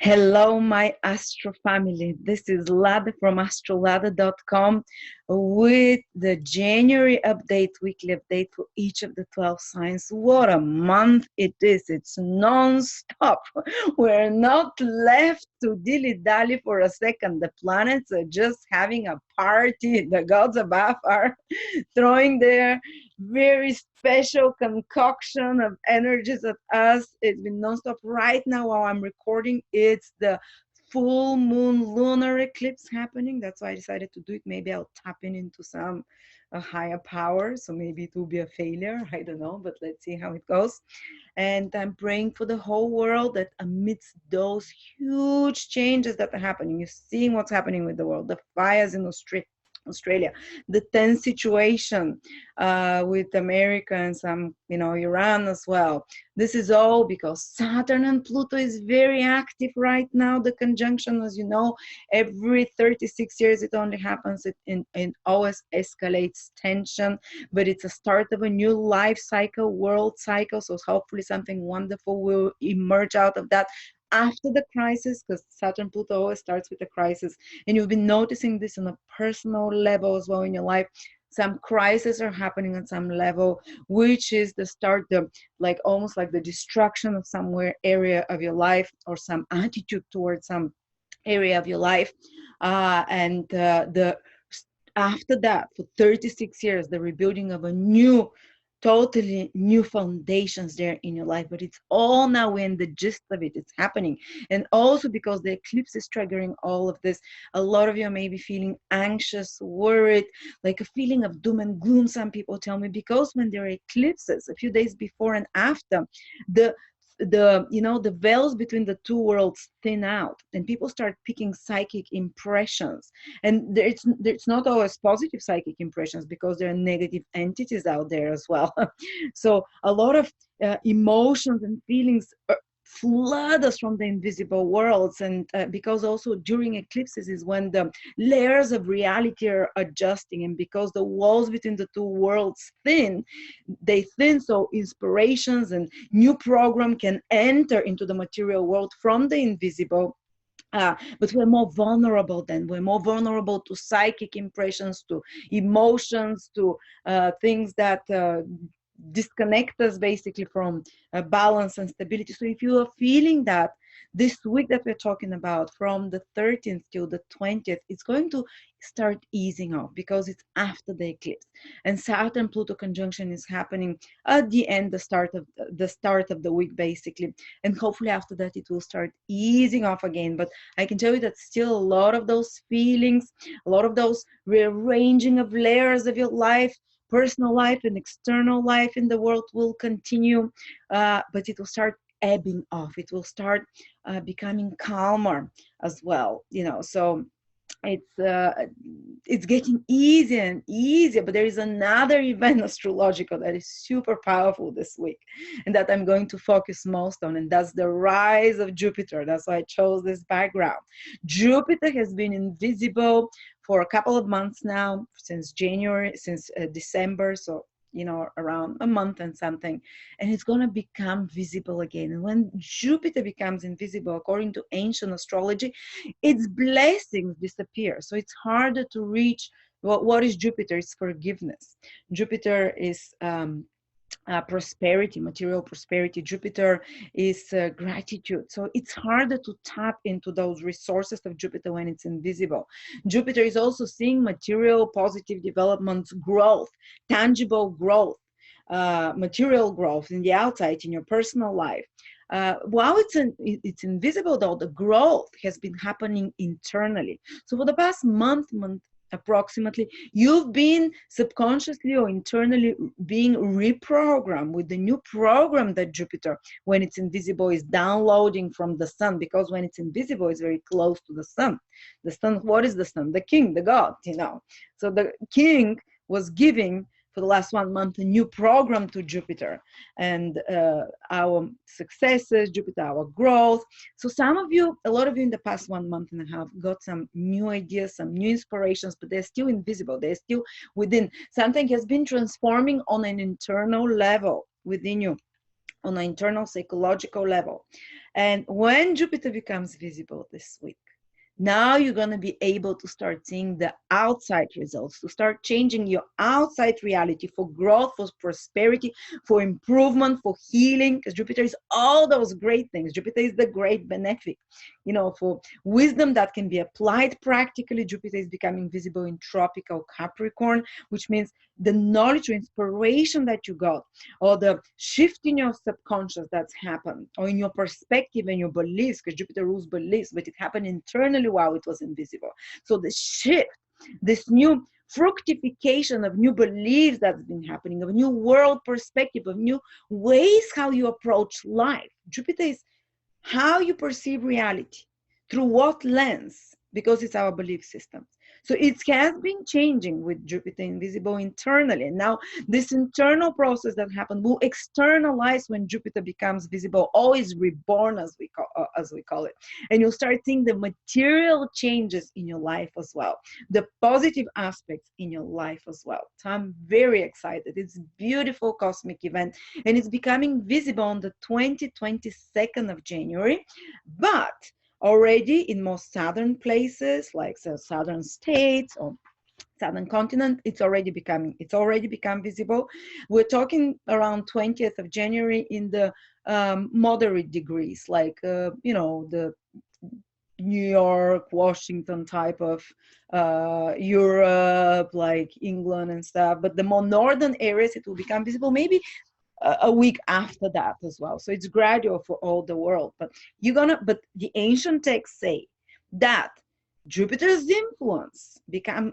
Hello, my Astro family. This is Lada from astrolada.com with the January update, weekly update for each of the 12 signs. What a month it is. It's non-stop. We're not left to dilly-dally for a second. The planets are just having a party. The gods above are throwing their very special concoction of energies at us. It's been nonstop. Right now, while I'm recording, it's the full moon lunar eclipse happening. That's why I decided to do it. Maybe I'll tap into some higher power. So maybe it will be a failure. I don't know, but let's see how it goes. And I'm praying for the whole world that amidst those huge changes that are happening, you're seeing what's happening with the world, the fires in Australia, the tense situation with America and some, Iran as well. This is all because Saturn and Pluto is very active right now. The conjunction, as you know, every 36 years it only happens. It always escalates tension, but it's a start of a new life cycle, world cycle. So hopefully something wonderful will emerge out of that after the crisis, because Saturn Pluto always starts with a crisis. And you've been noticing this on a personal level as well in your life. Some crises are happening on some level, which is the start of almost like the destruction of somewhere area of your life, or some attitude towards some area of your life. And the after that, for 36 years, the rebuilding of a totally new foundations there in your life. But it's all now in the gist of it. It's happening. And also because the eclipse is triggering all of this, a lot of you may be feeling anxious, worried, like a feeling of doom and gloom. Some people tell me, because when there are eclipses a few days before and after, the veils between the two worlds thin out, and people start picking psychic impressions. And it's not always positive psychic impressions, because there are negative entities out there as well. So a lot of emotions and feelings flood us from the invisible worlds. And because also during eclipses is when the layers of reality are adjusting, and because the walls between the two worlds they thin, so inspirations and new program can enter into the material world from the invisible. But we're more vulnerable then. We're more vulnerable to psychic impressions, to emotions, to things that disconnect us basically from balance and stability. So if you are feeling that this week that we're talking about, from the 13th till the 20th, it's going to start easing off, because it's after the eclipse, and Saturn Pluto conjunction is happening at the end, the start of the week basically. And hopefully after that it will start easing off again. But I can tell you that still a lot of those feelings, a lot of those rearranging of layers of your life, personal life and external life in the world, will continue, but it will start ebbing off. It will start becoming calmer as well, so it's getting easier and easier. But there is another event astrological that is super powerful this week, and that I'm going to focus most on, and that's the rise of Jupiter. That's why I chose this background. Jupiter has been invisible for a couple of months now, since December, so around a month and something, and it's going to become visible again. And when Jupiter becomes invisible, according to ancient astrology, its blessings disappear. So it's harder to reach. What is Jupiter? It's forgiveness. Jupiter is prosperity, material prosperity. Jupiter is gratitude. So it's harder to tap into those resources of Jupiter when it's invisible. Jupiter is also seeing material positive developments, growth, tangible growth, material growth in the outside, in your personal life. While it's invisible, though, the growth has been happening internally. So for the past month approximately, you've been subconsciously or internally being reprogrammed with the new program that Jupiter, when it's invisible, is downloading from the sun. Because when it's invisible, it's very close to the sun. The sun, what is the sun? The king, the god, So the king was giving, for the last 1 month, a new program to Jupiter, and our successes, Jupiter, our growth. So a lot of you in the past 1 month and a half got some new ideas, some new inspirations, but they're still invisible. They're still within. Something has been transforming on an internal level within you. on an internal psychological level. And when Jupiter becomes visible this week, now you're going to be able to start seeing the outside results, to start changing your outside reality for growth, for prosperity, for improvement, for healing, because Jupiter is all those great things. Jupiter is the great benefic, you know, for wisdom that can be applied practically. Jupiter is becoming visible in tropical Capricorn, which means the knowledge or inspiration that you got, or the shift in your subconscious that's happened, or in your perspective and your beliefs, because Jupiter rules beliefs, but it happened internally while it was invisible. So the shift, this new fructification of new beliefs that's been happening, of a new world perspective, of new ways how you approach life. Jupiter is how you perceive reality, through what lens, because it's our belief system. So it has been changing with Jupiter invisible internally. And now this internal process that happened will externalize when Jupiter becomes visible, always reborn, as we call it. And you'll start seeing the material changes in your life as well, the positive aspects in your life as well. So I'm very excited. It's a beautiful cosmic event, and it's becoming visible on the 22nd of January. But already in most southern places, like the southern states or southern continent, it's already become visible. We're talking around 20th of January in the moderate degrees, like you know, the New York, Washington type of Europe, like England and stuff. But the more northern areas, it will become visible maybe a week after that as well. So it's gradual for all the world. But the ancient texts say that Jupiter's influence become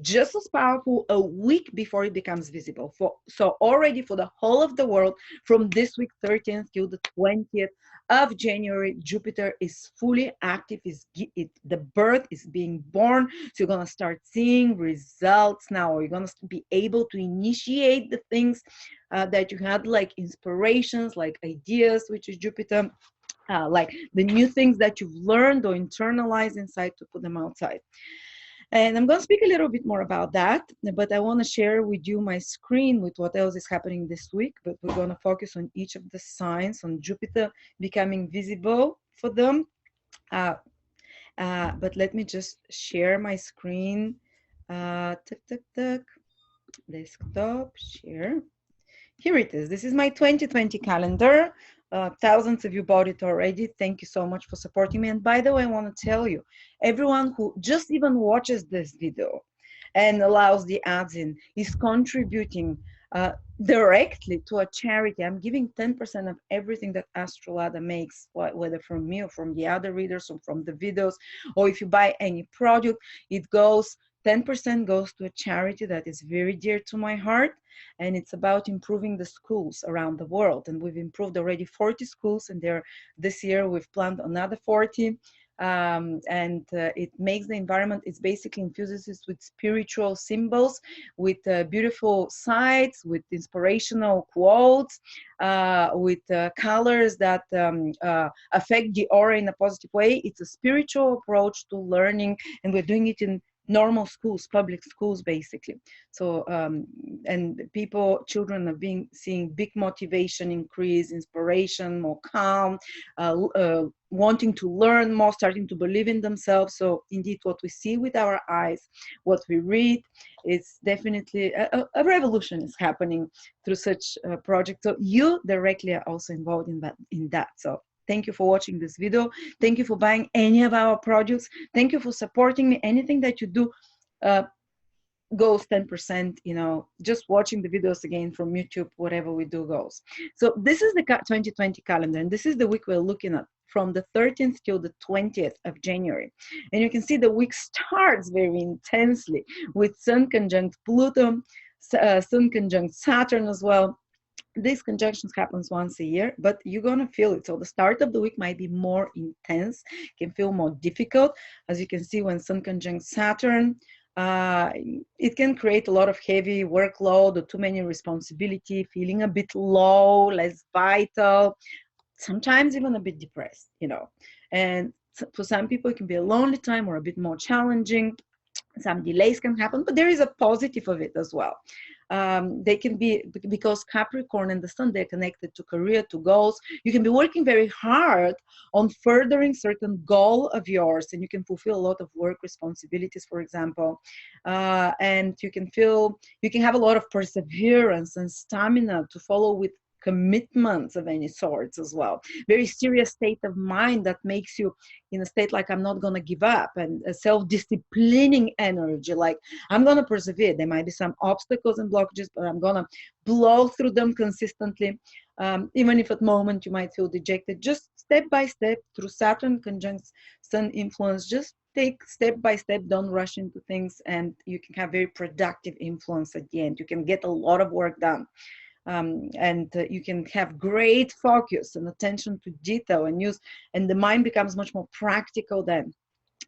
just as powerful a week before it becomes visible. So already for the whole of the world, from this week 13th till the 20th of January, Jupiter is fully active. The birth is being born. So you're going to start seeing results now, or you're going to be able to initiate the things that you had, like inspirations, like ideas, which is Jupiter, like the new things that you've learned or internalized inside, to put them outside. And I'm going to speak a little bit more about that, but I want to share with you my screen with what else is happening this week. But we're going to focus on each of the signs, on Jupiter becoming visible for them. But let me just share my screen. Desktop, share. Here it is. This is my 2020 calendar. Thousands of you bought it already. Thank you so much for supporting me. And by the way, I want to tell you, everyone who just even watches this video and allows the ads in is contributing directly to a charity. I'm giving 10% of everything that Astrolada makes, whether from me or from the other readers or from the videos, or if you buy any product, it goes 10% goes to a charity that is very dear to my heart, and it's about improving the schools around the world. And we've improved already 40 schools, and this year we've planned another 40. It makes the environment, it basically infuses it with spiritual symbols, with beautiful sites, with inspirational quotes, with colors that affect the aura in a positive way. It's a spiritual approach to learning, and we're doing it in normal schools, public schools, basically. So, and children are seeing big motivation increase, inspiration, more calm, wanting to learn more, starting to believe in themselves. So indeed, what we see with our eyes, what we read, it's definitely a revolution is happening through such a project. So you directly are also involved in that. So thank you for watching this video. Thank you for buying any of our products. Thank you for supporting me. Anything that you do goes 10%, you know, just watching the videos again from YouTube, whatever we do goes. So this is the 2020 calendar, and this is the week we're looking at, from the 13th till the 20th of January. And you can see the week starts very intensely with Sun conjunct Pluto, Sun conjunct Saturn as well. These conjunctions happens once a year, but you're going to feel it. So the start of the week might be more intense, can feel more difficult. As you can see, when Sun conjunct Saturn, it can create a lot of heavy workload or too many responsibility, feeling a bit low, less vital, sometimes even a bit depressed, you know. And for some people, it can be a lonely time or a bit more challenging. Some delays can happen, but there is a positive of it as well. They can be, because Capricorn and the sun, they're connected to career, to goals. You can be working very hard on furthering certain goal of yours, and you can fulfill a lot of work responsibilities, for example. And you can have a lot of perseverance and stamina to follow with commitments of any sorts as well. Very serious state of mind that makes you in a state like, I'm not going to give up, and a self-disciplining energy like, I'm going to persevere. There might be some obstacles and blockages, but I'm going to blow through them consistently. Even if at moment you might feel dejected, just step by step through Saturn conjunct Sun influence, just take step by step, don't rush into things, and you can have very productive influence at the end. You can get a lot of work done. And you can have great focus and attention to detail and the mind becomes much more practical then.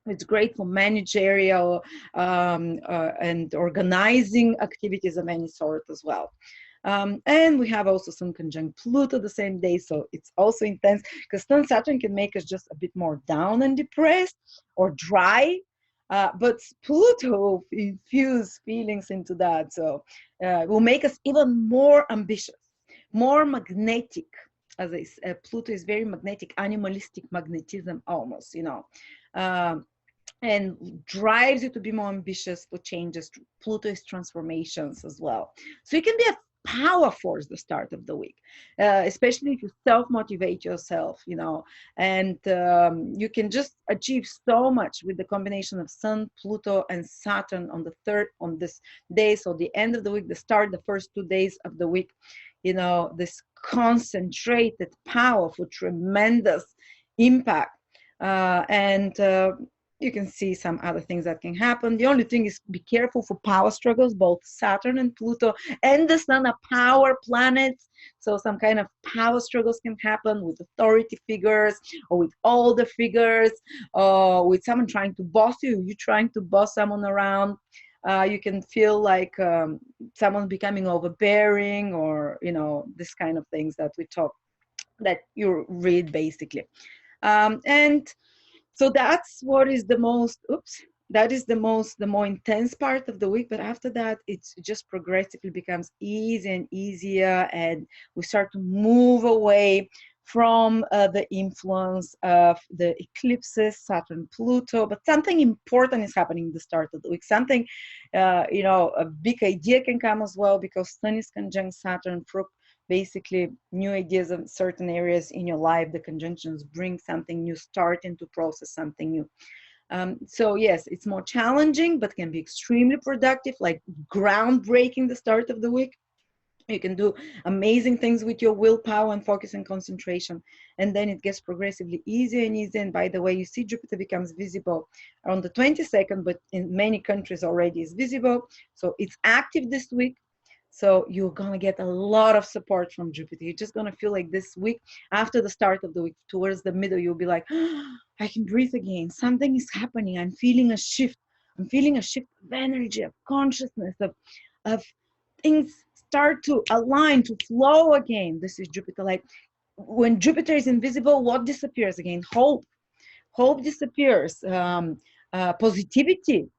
It's great for managerial and organizing activities of any sort as well. And we have also Sun conjunct Pluto the same day, so it's also intense, because Sun Saturn can make us just a bit more down and depressed or dry, but Pluto will infuse feelings into that, so it will make us even more ambitious, more magnetic. As I said, Pluto is very magnetic, animalistic magnetism almost, and drives you to be more ambitious for changes. Pluto is transformations as well. So it can be a power force the start of the week, especially if you self-motivate yourself, and you can just achieve so much with the combination of Sun, Pluto, and Saturn on this day. So the end of the week, the first 2 days of the week, this concentrated power for tremendous impact. And you can see some other things that can happen. The only thing is, be careful for power struggles. Both Saturn and Pluto and the Sun are power planets, so some kind of power struggles can happen with authority figures or with older figures, or with someone trying to boss you, you trying to boss someone around. You can feel like someone becoming overbearing, or this kind of things that you read basically. And so that's what is the more intense part of the week. But after that, it's just progressively becomes easier and easier, and we start to move away from the influence of the eclipses, Saturn, Pluto. But something important is happening at the start of the week. Something, a big idea can come as well, because Sun is conjunct Saturn. Basically, new ideas in certain areas in your life. The conjunctions bring something new, starting to process something new. So yes, it's more challenging, but can be extremely productive, like groundbreaking the start of the week. You can do amazing things with your willpower and focus and concentration. And then it gets progressively easier and easier. And by the way, you see Jupiter becomes visible on the 22nd, but in many countries already is visible. So it's active this week. So you're going to get a lot of support from Jupiter. You're just going to feel like this week, after the start of the week, towards the middle, you'll be like, oh, I can breathe again. Something is happening. I'm feeling a shift. I'm feeling a shift of energy, of consciousness, of things start to align, to flow again. This is Jupiter. Like, when Jupiter is invisible, what disappears again? Hope. Hope disappears. Positivity.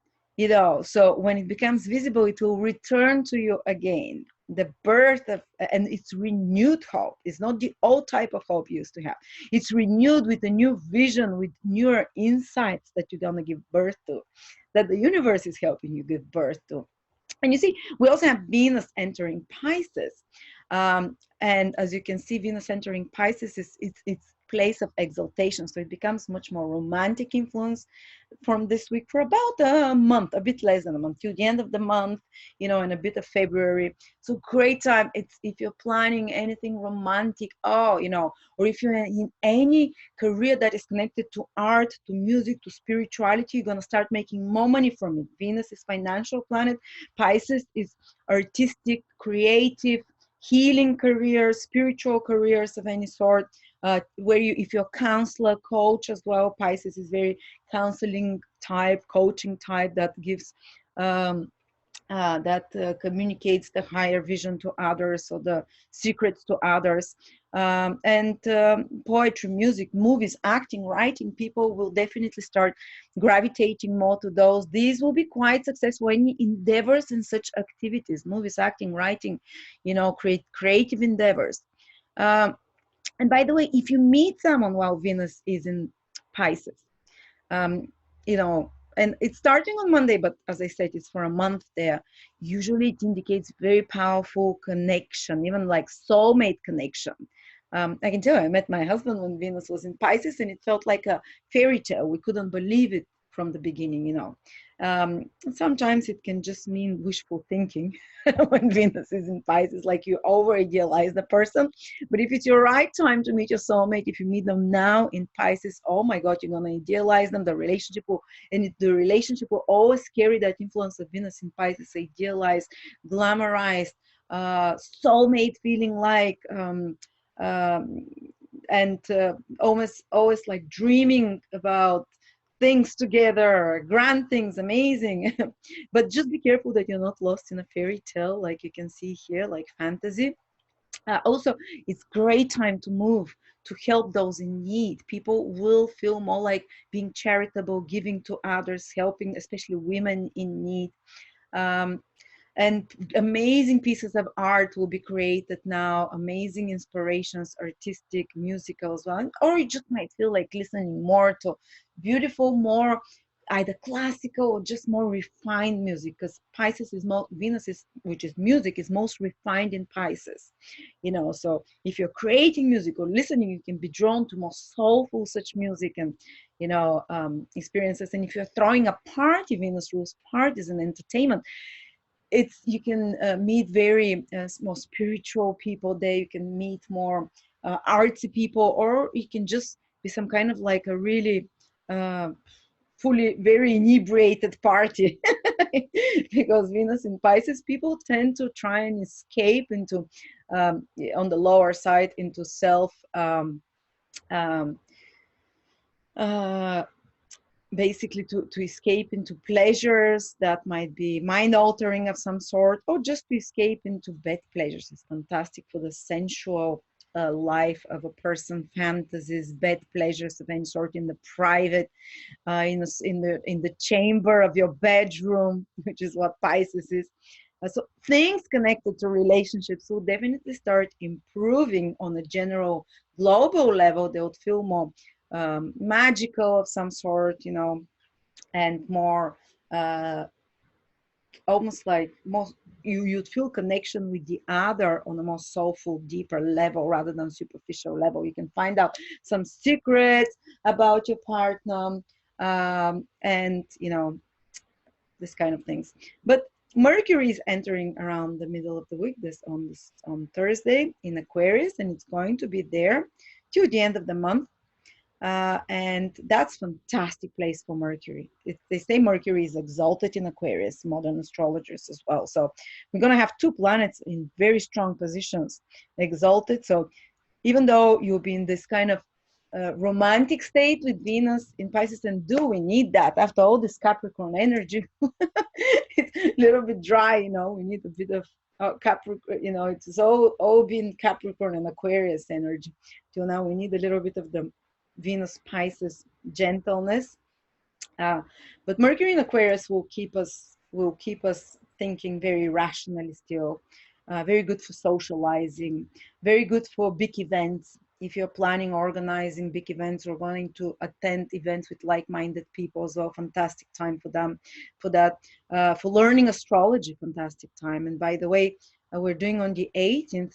So when it becomes visible, it will return to you again. The birth of, and it's renewed hope. It's not the old type of hope you used to have. It's renewed with a new vision, with newer insights that you're going to give birth to, that the universe is helping you give birth to. And you see, we also have Venus entering Pisces. And as you can see, Venus entering Pisces is it's place of exaltation. So it becomes much more romantic influence from this week for about a month, a bit less than a month, till the end of the month, and a bit of February. So great time. It's if you're planning anything romantic, or if you're in any career that is connected to art, to music, to spirituality, you're going to start making more money from it. Venus is financial planet. Pisces is artistic, creative, healing careers, spiritual careers of any sort. If you're a counselor, coach as well, Pisces is very counseling type, coaching type, that gives that communicates the higher vision to others, or the secrets to others. And poetry, music, movies, acting, writing, people will definitely start gravitating more to those. These will be quite successful any endeavors in such activities: movies, acting, writing, creative endeavors. Um, and by the way, if you meet someone while Venus is in Pisces, um, and it's starting on Monday, but as I said, it's for a month there. Usually it indicates very powerful connection, even like soulmate connection. I can tell you, I met my husband when Venus was in Pisces, and it felt like a fairy tale. We couldn't believe it from the beginning. Sometimes it can just mean wishful thinking when Venus is in Pisces, like you over idealize the person. But if it's your right time to meet your soulmate, if you meet them now in Pisces, oh my God, you're gonna idealize them. The relationship will always carry that influence of Venus in Pisces, idealized, glamorized, soulmate feeling like, um, and almost always like dreaming about things together, grand things, amazing. But just be careful that you're not lost in a fairy tale, like you can see here, like fantasy. Also, it's great time to move, to help those in need. People will feel more like being charitable, giving to others, helping especially women in need. Um, and amazing pieces of art will be created now, amazing inspirations, artistic, musicals, or you just might feel like listening more to beautiful, more either classical or just more refined music, because Pisces is more, Venus is, which is music, is most refined in Pisces. So if you're creating music or listening, you can be drawn to more soulful such music and experiences. And if you're throwing a party, Venus rules parties and entertainment, you can meet very more spiritual people there. You can meet more artsy people, or you can just be some kind of like a really fully very inebriated party. Because Venus in Pisces, people tend to try and escape into on the lower side into self um, uh, basically to escape into pleasures that might be mind altering of some sort, or just to escape into bed pleasures. It's fantastic for the sensual life of a person, fantasies, bed pleasures of any sort in the private, in the chamber of your bedroom, which is what Pisces is. So things connected to relationships will definitely start improving on a general global level. They would feel more magical of some sort, and more almost like most you'd feel connection with the other on a more soulful, deeper level rather than superficial level. You can find out some secrets about your partner, and this kind of things. But Mercury is entering around the middle of the week, on Thursday in Aquarius, and it's going to be there till the end of the month. And that's fantastic place for Mercury. They say Mercury is exalted in Aquarius, modern astrologers as well. So we're going to have two planets in very strong positions, exalted. So even though you'll be in this kind of romantic state with Venus in Pisces, and do we need that after all this Capricorn energy? It's a little bit dry, we need a bit of Capricorn, it's all been Capricorn and Aquarius energy. Till now, we need a little bit of the Venus Pisces gentleness. But Mercury in Aquarius will keep us thinking very rationally still. Very good for socializing, very good for big events. If you're planning, organizing big events, or wanting to attend events with like-minded people, so fantastic time for them, for that. For learning astrology, fantastic time. And by the way, we're doing on the 18th,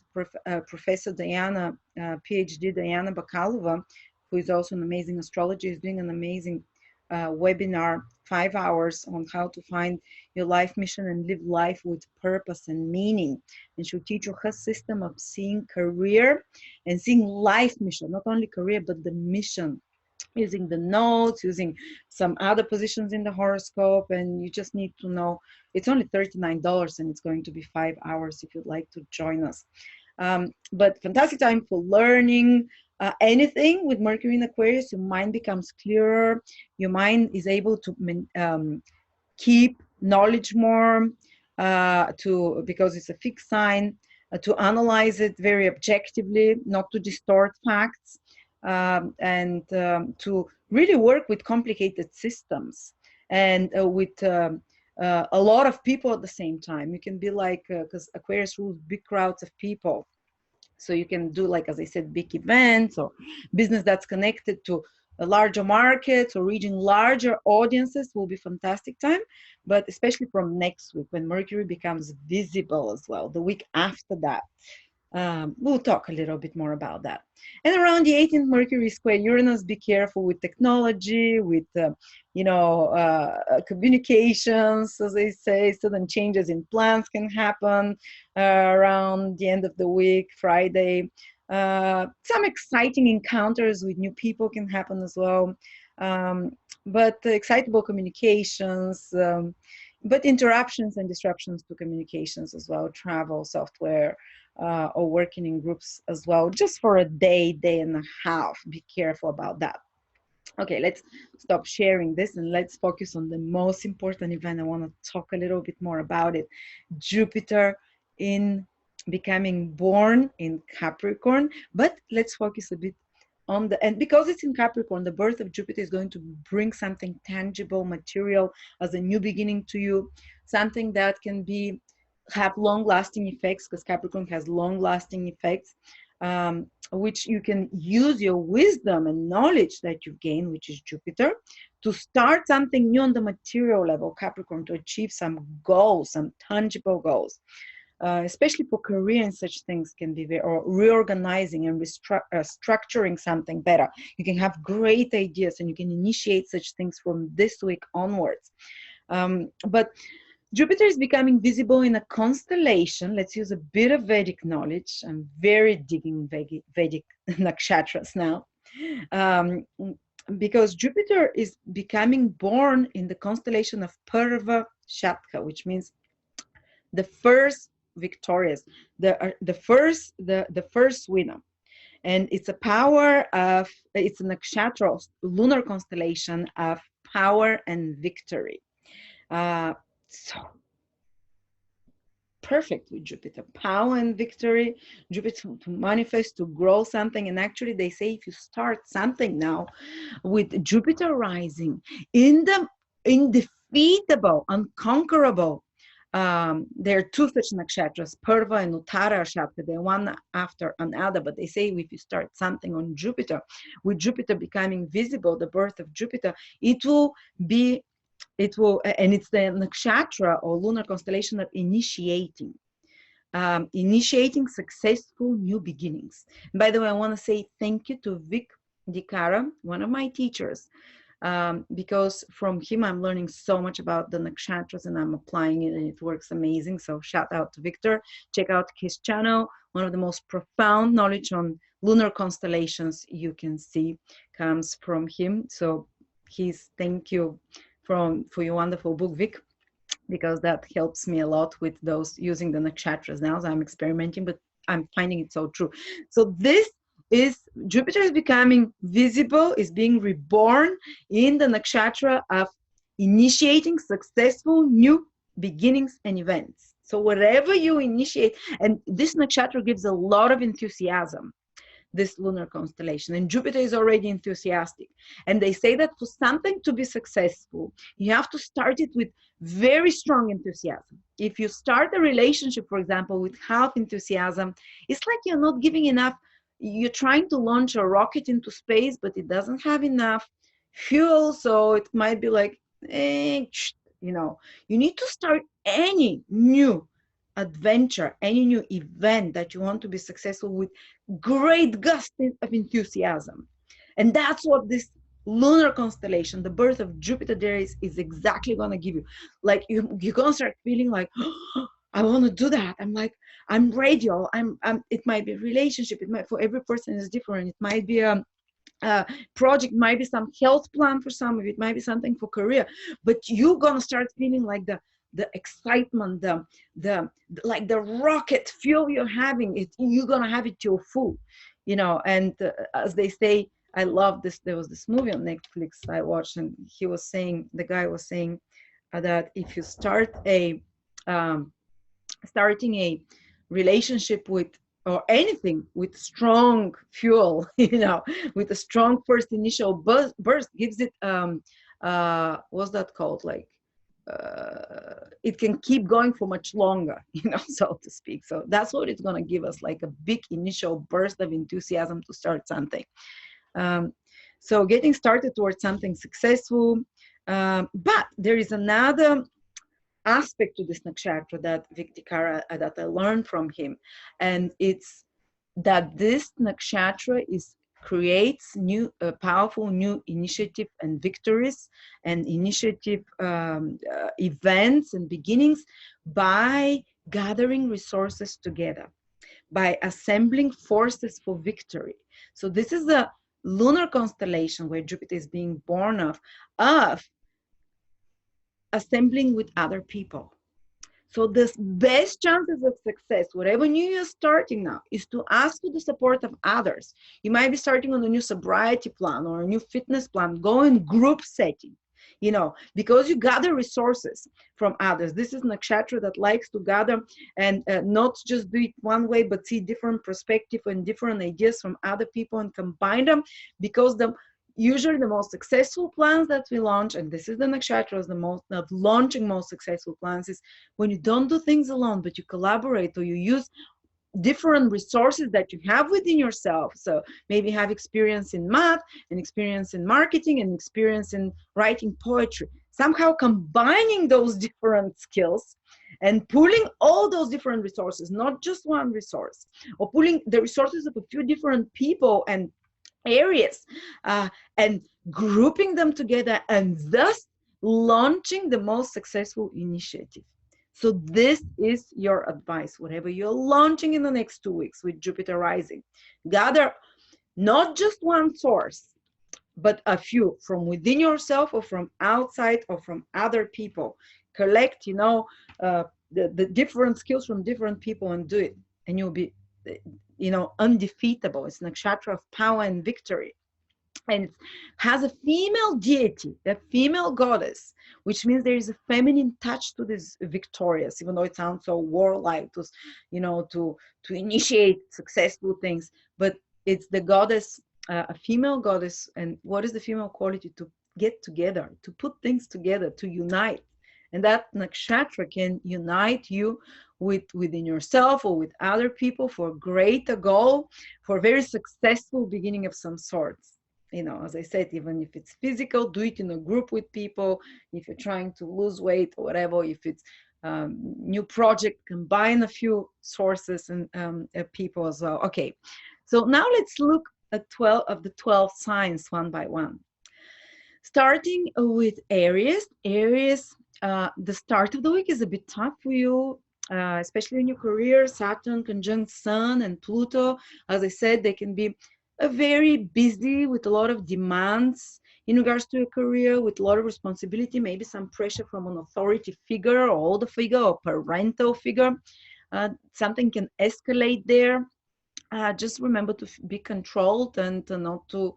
Professor Diana, PhD Diana Bakalova, who is also an amazing astrologer, is doing an amazing webinar, 5 hours, on how to find your life mission and live life with purpose and meaning. And she'll teach you her system of seeing career and seeing life mission, not only career, but the mission, using the notes, using some other positions in the horoscope. And you just need to know, it's only $39, and it's going to be 5 hours if you'd like to join us. But fantastic time for learning anything with Mercury in Aquarius. Your mind becomes clearer. Your mind is able to keep knowledge more. because it's a fixed sign, to analyze it very objectively, not to distort facts, and to really work with complicated systems and with a lot of people at the same time. You can be like, because Aquarius rules big crowds of people. So you can do, like, as I said, big events or business that's connected to a larger markets or reaching larger audiences will be fantastic time. But especially from next week, when Mercury becomes visible as well, the week after that, we'll talk a little bit more about that. And around the 18th, Mercury square Uranus. Be careful with technology, with communications, as they say. Sudden changes in plans can happen around the end of the week, Friday. Some exciting encounters with new people can happen as well. But excitable communications, but interruptions and disruptions to communications as well, travel, software, or working in groups as well, just for a day and a half. Be careful about that. Okay, let's stop sharing this and let's focus on the most important event. I want to talk a little bit more about it. Jupiter in becoming born in Capricorn, but let's focus a bit on and because it's in Capricorn, the birth of Jupiter is going to bring something tangible, material, as a new beginning to you, something that can have long-lasting effects, because Capricorn has long-lasting effects, which you can use your wisdom and knowledge that you've gained, which is Jupiter, to start something new on the material level, Capricorn, to achieve some goals, some tangible goals. Especially for career, and such things can be or reorganizing and structuring something better. You can have great ideas and you can initiate such things from this week onwards. But Jupiter is becoming visible in a constellation. Let's use a bit of Vedic knowledge. I'm very digging Vedic nakshatras now. Because Jupiter is becoming born in the constellation of Purva Shatka, which means the first victorious, the first winner. And it's a power of, it's a nakshatra, lunar constellation of power and victory. So perfect with Jupiter, power and victory, Jupiter to manifest, to grow something. And actually they say if you start something now with Jupiter rising in the indefeatable, unconquerable, there are two such nakshatras, Purva and Uttara Shatka. They're one after another, but they say if you start something on Jupiter, with Jupiter becoming visible, the birth of Jupiter, and it's the nakshatra or lunar constellation of initiating successful new beginnings. And by the way, I want to say thank you to Vic Dikara, one of my teachers, because from him I'm learning so much about the nakshatras and I'm applying it and it works amazing. So shout out to Victor. Check out his channel. One of the most profound knowledge on lunar constellations you can see comes from him. So thank you for your wonderful book, Vic, because that helps me a lot with those using the nakshatras now. So I'm experimenting, but I'm finding it so true. So this is Jupiter is becoming visible, is being reborn in the nakshatra of initiating successful new beginnings and events. So whatever you initiate, and this nakshatra gives a lot of enthusiasm, this lunar constellation, and Jupiter is already enthusiastic. And they say that for something to be successful, you have to start it with very strong enthusiasm. If you start a relationship, for example, with half enthusiasm, it's like you're not giving enough. You're trying to launch a rocket into space, but it doesn't have enough fuel, so it might be like, you need to start any new adventure, any new event that you want to be successful with great gust of enthusiasm. And that's what this lunar constellation, the birth of Jupiter there is exactly going to give you. Like you're going to start feeling like, oh, I want to do that. I'm ready. It might be a relationship. It might, for every person is different. It might be a project, might be some health plan for some of it, might be something for career, but you're going to start feeling like the excitement, like the rocket fuel you're having, you're going to have it to your full, and as they say, I love this. There was this movie on Netflix I watched, and the guy was saying that if you start a starting a relationship with, or anything with strong fuel, with a strong first initial burst gives it, what's that called? Like, it can keep going for much longer, so to speak. So that's what it's going to give us, like a big initial burst of enthusiasm to start something. So getting started towards something successful. But there is another aspect to this nakshatra that Viktikara, that I learned from him, and it's that this nakshatra creates new, powerful new initiative and victories and initiative events and beginnings by gathering resources together, by assembling forces for victory. So this is a lunar constellation where Jupiter is being born of assembling with other people. So the best chances of success, whatever new you're starting now, is to ask for the support of others. You might be starting on a new sobriety plan or a new fitness plan. Go in group setting, because you gather resources from others. This is nakshatra that likes to gather and not just do it one way, but see different perspective and different ideas from other people and combine them, because usually the most successful plans that we launch, and this is the nakshatras, the most of launching most successful plans, is when you don't do things alone, but you collaborate or you use different resources that you have within yourself. So maybe have experience in math and experience in marketing and experience in writing poetry, somehow combining those different skills and pulling all those different resources, not just one resource, or pulling the resources of a few different people and areas, and grouping them together, and thus launching the most successful initiative. So this is your advice, whatever you're launching in the next 2 weeks with Jupiter rising. Gather not just one source, but a few from within yourself or from outside or from other people. Collect, the different skills from different people and do it, and you'll be undefeatable. It's nakshatra of power and victory, and it has a female deity, a female goddess, which means there is a feminine touch to this victorious, even though it sounds so warlike, to initiate successful things, but it's the goddess, a female goddess. And what is the female quality? To get together, to put things together, to unite. And that nakshatra can unite you within yourself or with other people for a greater goal, for a very successful beginning of some sorts. As I said, even if it's physical, do it in a group with people. If you're trying to lose weight or whatever, if it's new project, combine a few sources and people as well. Okay, so now let's look at 12 of the 12 signs one by one. Starting with Aries. The start of the week is a bit tough for you, especially in your career. Saturn conjunct Sun and Pluto. As I said, they can be very busy with a lot of demands in regards to your career, with a lot of responsibility, maybe some pressure from an authority figure or older figure or parental figure. Something can escalate there. Just remember to be controlled and not to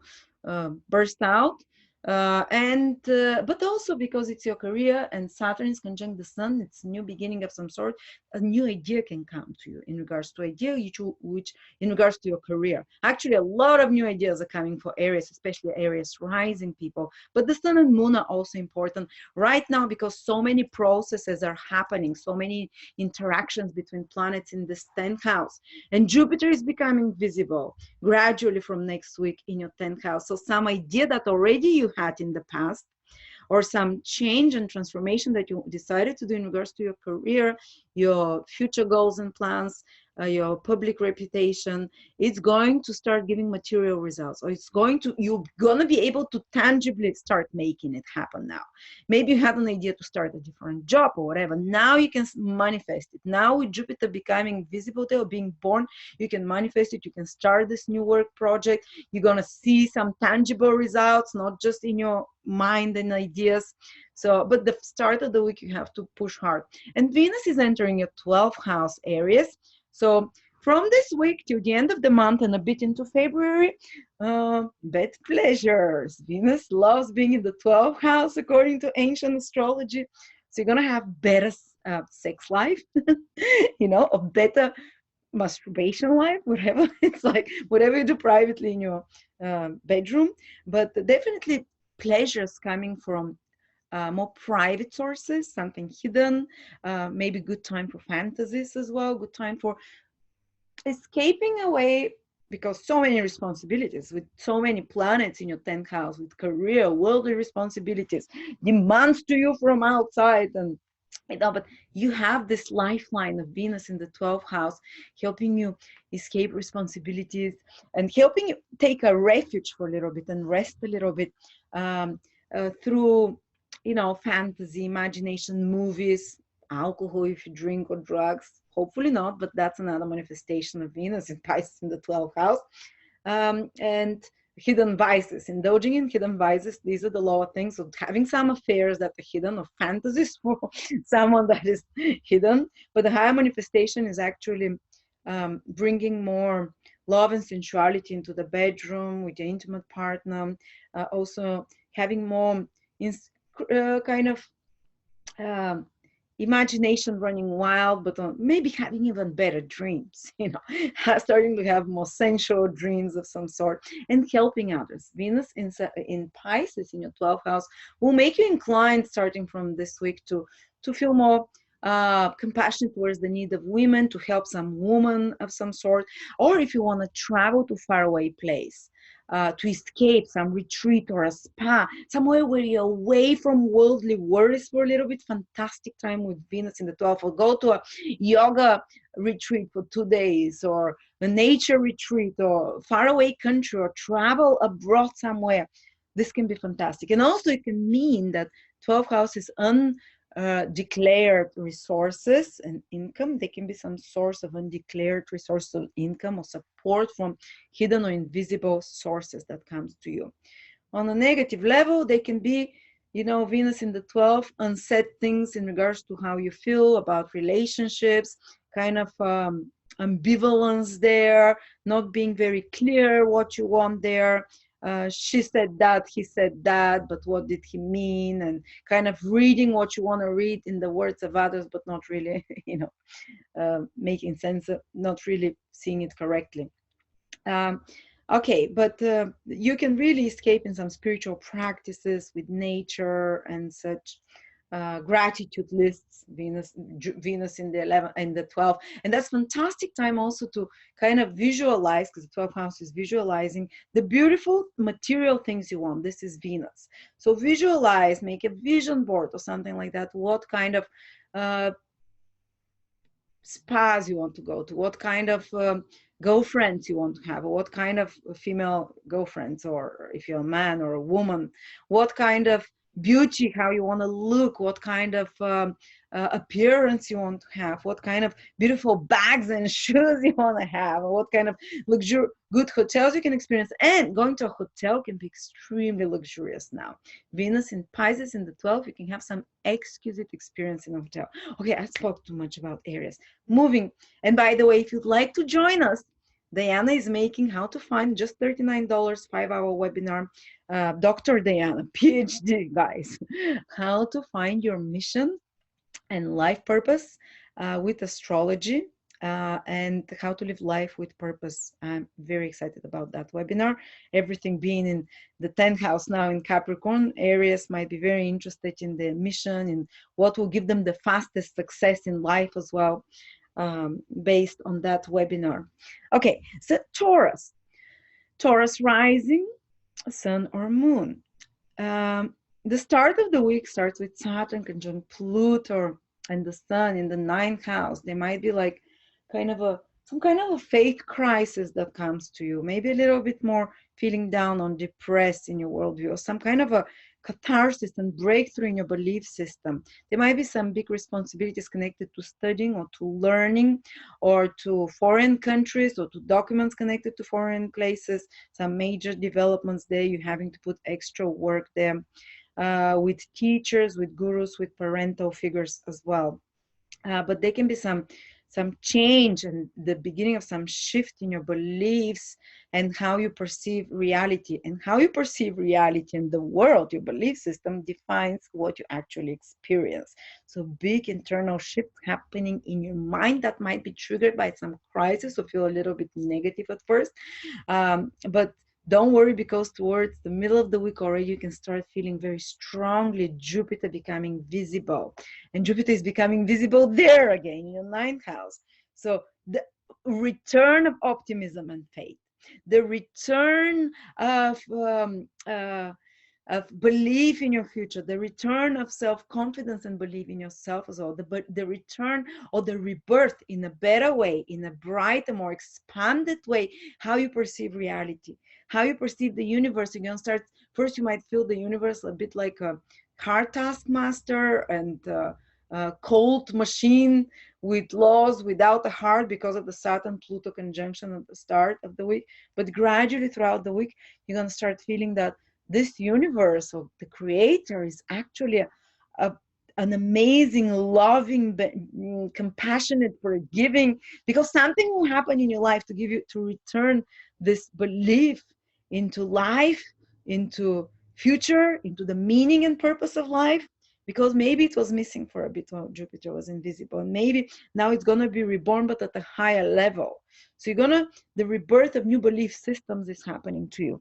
burst out. But also because it's your career and Saturn is conjunct the Sun, it's a new beginning of some sort. A new idea can come to you in regards to which in regards to your career. Actually, a lot of new ideas are coming for Aries, especially Aries rising people. But the Sun and Moon are also important right now, because so many processes are happening, so many interactions between planets in this 10th house, and Jupiter is becoming visible gradually from next week in your 10th house. So some idea that already you had in the past, or some change and transformation that you decided to do in regards to your career, your future goals and plans, your public reputation, it's going to start giving material results, or you're going to be able to tangibly start making it happen now. Maybe you had an idea to start a different job or whatever. Now you can manifest it. Now with Jupiter becoming visible there, or being born, you can manifest it. You can start this new work project. You're going to see some tangible results, not just in your mind and ideas. So, but the start of the week, you have to push hard. And Venus is entering your 12th house, Aries. So from this week till the end of the month and a bit into February, bed pleasures. Venus loves being in the 12th house according to ancient astrology. So you're going to have better sex life, you know, a better masturbation life, whatever. It's like whatever you do privately in your bedroom, but definitely pleasures coming from more private sources, something hidden, maybe good time for fantasies as well, good time for escaping away, because so many responsibilities with so many planets in your 10th house, with career, worldly responsibilities, demands to you from outside, and you know, but you have this lifeline of Venus in the 12th house helping you escape responsibilities and helping you take a refuge for a little bit and rest a little bit, through, you know, fantasy, imagination, movies, alcohol if you drink, or drugs. Hopefully not, but that's another manifestation of Venus in Pisces in the 12th house. And hidden vices, indulging in hidden vices. These are the lower things of having some affairs that are hidden, or fantasies for someone that is hidden. But the higher manifestation is actually bringing more love and sensuality into the bedroom with your intimate partner. Also having more kind of imagination running wild, but maybe having even better dreams, you know, starting to have more sensual dreams of some sort, and helping others. Venus in Pisces in your 12th house will make you inclined, starting from this week, to feel more compassion towards the need of women, to help some woman of some sort, or if you want to travel to faraway place, to escape some retreat or a spa, somewhere where you're away from worldly worries for a little bit. Fantastic time with Venus in the 12th. Or go to a yoga retreat for 2 days, or a nature retreat, or faraway country, or travel abroad somewhere. This can be fantastic. And also it can mean that 12th house is undeclared resources and income. There can be some source of undeclared resource of income or support from hidden or invisible sources that comes to you. On a negative level, they can be, you know, Venus in the 12th, unsaid things in regards to how you feel about relationships, kind of ambivalence there, not being very clear what you want there. She said that, he said that, but what did he mean? And kind of reading what you want to read in the words of others, but not really, you know, making sense of, not really seeing it correctly. Okay, but you can really escape in some spiritual practices with nature and such. Gratitude lists, Venus in the 11th and the 12th, and that's fantastic time also to kind of visualize, because the 12th house is visualizing the beautiful material things you want. This is Venus, so visualize, make a vision board or something like that. What kind of spas you want to go to, what kind of girlfriends you want to have, or what kind of female girlfriends, or if you're a man or a woman, what kind of beauty, how you want to look, what kind of appearance you want to have, what kind of beautiful bags and shoes you want to have, or what kind of good hotels you can experience. And going to a hotel can be extremely luxurious now. Venus in Pisces in the 12th, you can have some exquisite experience in a hotel. Okay, I spoke too much about Aries. Moving, and by the way, if you'd like to join us, Diana is making how to find, just $39, 5-hour webinar. Dr. Diana, PhD, guys, how to find your mission and life purpose with astrology, and how to live life with purpose. I'm very excited about that webinar. Everything being in the 10th house now in Capricorn, Aries might be very interested in their mission and what will give them the fastest success in life as well, based on that webinar. Okay, so Taurus rising, sun or moon. The start of the week starts with Saturn conjunct Pluto and the sun in the 9th house. There might be like some kind of a faith crisis that comes to you, maybe a little bit more feeling down or depressed in your worldview, or some kind of a catharsis and breakthrough in your belief system. There might be some big responsibilities connected to studying or to learning, or to foreign countries, or to documents connected to foreign places, some major developments there. You're having to put extra work there, with teachers, with gurus, with parental figures as well. But there can be some some change and the beginning of some shift in your beliefs and how you perceive reality. And how you perceive reality in the world, your belief system, defines what you actually experience. So big internal shift happening in your mind that might be triggered by some crisis or feel a little bit negative at first. But don't worry, because towards the middle of the week already, you can start feeling very strongly Jupiter becoming visible. And Jupiter is becoming visible there again in your ninth house. So the return of optimism and faith, the return of belief in your future, the return of self-confidence and belief in yourself as well, the return or the rebirth in a better way, in a brighter, more expanded way, how you perceive reality, how you perceive the universe. You're going to start, first you might feel the universe a bit like a hard taskmaster and a cold machine with laws without a heart because of the Saturn-Pluto conjunction at the start of the week. But gradually throughout the week, you're going to start feeling that this universe of the creator is actually an amazing, loving, compassionate, forgiving, because something will happen in your life to give you, to return this belief into life, into future, into the meaning and purpose of life. Because maybe it was missing for a bit while Jupiter was invisible. And maybe now it's going to be reborn, but at a higher level. So the rebirth of new belief systems is happening to you